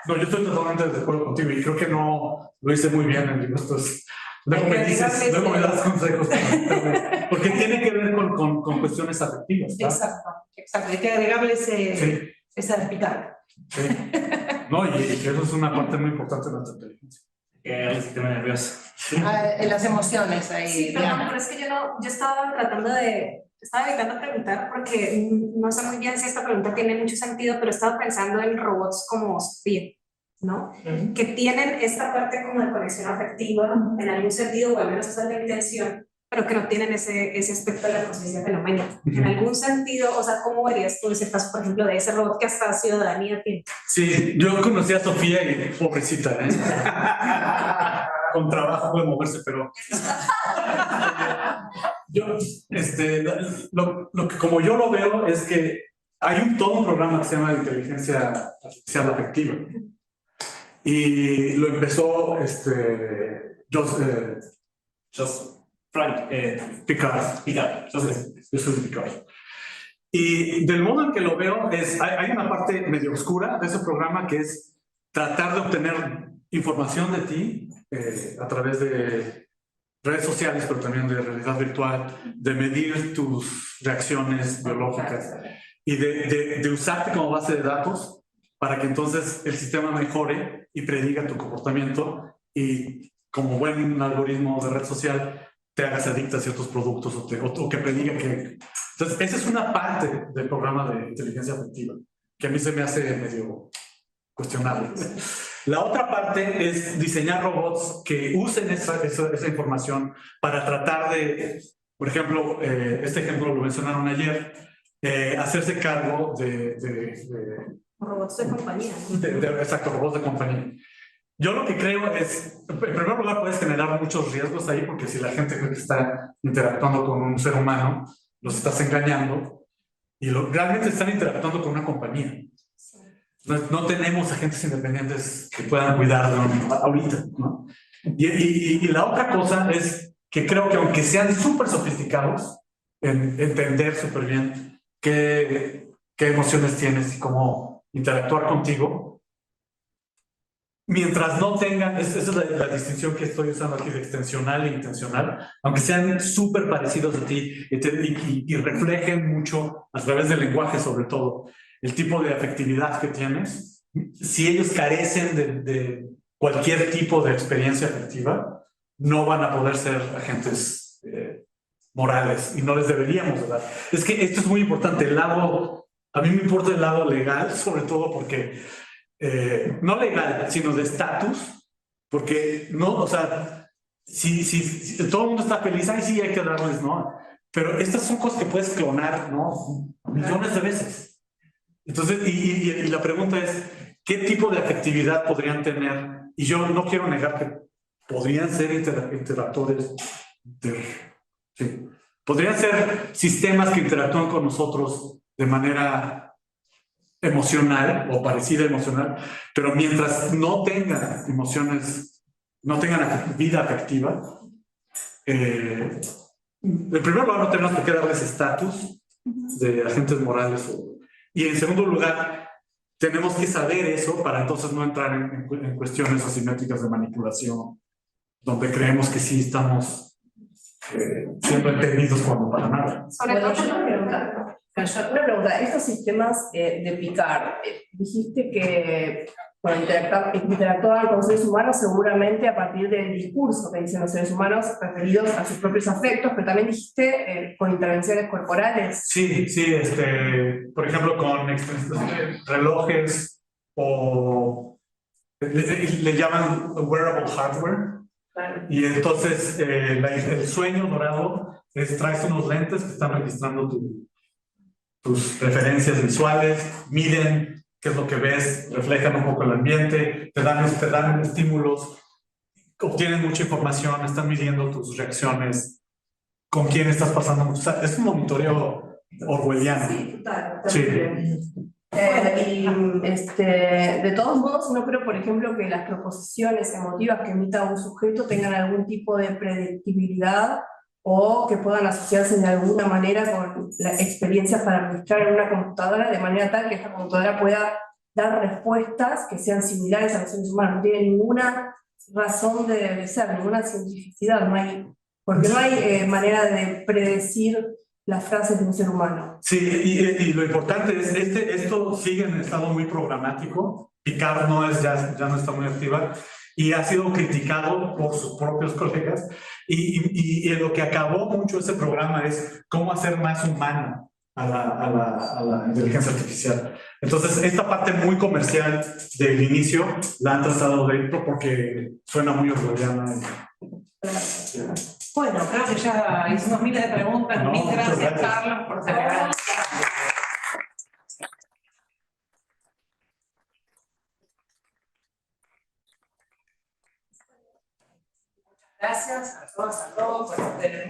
no, yo estoy totalmente de acuerdo contigo y creo que no lo hice muy bien en el libro. Esto es Luego me dices, luego me das consejos. Porque tiene que ver con cuestiones afectivas, ¿verdad? Exacto, exacto. Hay que agregarle Sí. esa despicada. Sí. No, y que eso es una parte muy importante de nuestra inteligencia. El sistema nervioso. En las emociones ahí. Sí, perdón, pero es que yo estaba evitando preguntar porque no sé muy bien si esta pregunta tiene mucho sentido, pero estaba pensando en robots como Sofía, ¿no? Que tienen esta parte como de conexión afectiva en algún sentido, o al menos esa es la intención, pero que no tienen ese aspecto de la conciencia fenoménica. En algún sentido, o sea, ¿cómo verías tú ese caso, por ejemplo, de ese robot que hasta ciudadanía tiene? Sí, yo conocí a Sofía y pobrecita, ¿eh? Con trabajo puede moverse, pero yo, lo que como yo lo veo es que hay todo un programa que se llama inteligencia artificial afectiva y lo empezó Frank Picard. Yo soy de Picard. Y del modo en que lo veo es, hay una parte medio oscura de ese programa que es tratar de obtener información de ti a través de redes sociales, pero también de realidad virtual, de medir tus reacciones biológicas y de usarte como base de datos para que entonces el sistema mejore y prediga tu comportamiento y como buen algoritmo de red social te hagas adicta a ciertos productos o que prediga que... Entonces, esa es una parte del programa de inteligencia afectiva que a mí se me hace medio cuestionable. La otra parte es diseñar robots que usen esa información para tratar de, por ejemplo, este ejemplo lo mencionaron ayer, hacerse cargo Robots de compañía. Exacto, robots de compañía. Yo lo que creo es, en primer lugar, puedes generar muchos riesgos ahí, porque si la gente cree que está interactuando con un ser humano, los estás engañando y realmente están interactuando con una compañía. No tenemos agentes independientes que puedan cuidar ahorita, ¿no? Y la otra cosa es que creo que aunque sean súper sofisticados en entender súper bien qué emociones tienes y cómo interactuar contigo, mientras no tengan, esa es la distinción que estoy usando aquí de extensional e intencional, aunque sean súper parecidos a ti y reflejen mucho a través del lenguaje sobre todo, el tipo de afectividad que tienes, si ellos carecen de cualquier tipo de experiencia afectiva, no van a poder ser agentes morales y no les deberíamos dar. Es que esto es muy importante, a mí me importa el lado legal, sobre todo porque, no legal, sino de estatus, porque no, o sea, si todo el mundo está feliz, ay sí, hay que darles, ¿no? Pero estas son cosas que puedes clonar, ¿no? Millones de veces. Entonces, y la pregunta es, ¿qué tipo de afectividad podrían tener? Y yo no quiero negar que podrían ser interactores, sí. Podrían ser sistemas que interactúan con nosotros de manera emocional o parecida emocional, pero mientras no tengan emociones, no tengan vida afectiva, en primer lugar no tenemos por qué darles estatus de agentes morales y en segundo lugar, tenemos que saber eso para entonces no entrar en cuestiones asimétricas de manipulación, donde creemos que sí estamos siempre entendidos cuando para nada. Sobre todo Una pregunta, estos sistemas de Picard, dijiste que cuando interactuaban con seres humanos seguramente a partir del discurso que dicen los seres humanos referidos a sus propios afectos, pero también dijiste con intervenciones corporales. Sí, por ejemplo, con relojes o le llaman wearable hardware. Claro. Y entonces el sueño dorado es traes unos lentes que están registrando tus preferencias visuales, miden qué es lo que ves, reflejan un poco el ambiente, te dan estímulos, obtienen mucha información, están midiendo tus reacciones, con quién estás pasando mucho. O sea, es un monitoreo orwelliano. Sí, total. Sí. De todos modos, no creo, por ejemplo, que las proposiciones emotivas que emita un sujeto tengan algún tipo de predictibilidad o que puedan asociarse de alguna manera con la experiencia para registrar en una computadora de manera tal que esta computadora pueda dar respuestas que sean similares a los seres humanos. No tiene ninguna razón de ser, ninguna cientificidad, porque no hay manera de predecir las frases de un ser humano. Sí, y lo importante es, esto sigue en estado muy programático. Picard ya no está muy activa y ha sido criticado por sus propios colegas. Y en lo que acabó mucho ese programa es cómo hacer más humano a la inteligencia artificial. Entonces, esta parte muy comercial del inicio la han tratado dentro porque suena muy orwelliana. Bueno, creo que ya hicimos miles de preguntas. No, Mil muchas gracias, gracias. Carlos, por celebrar. Gracias a todos por este hermoso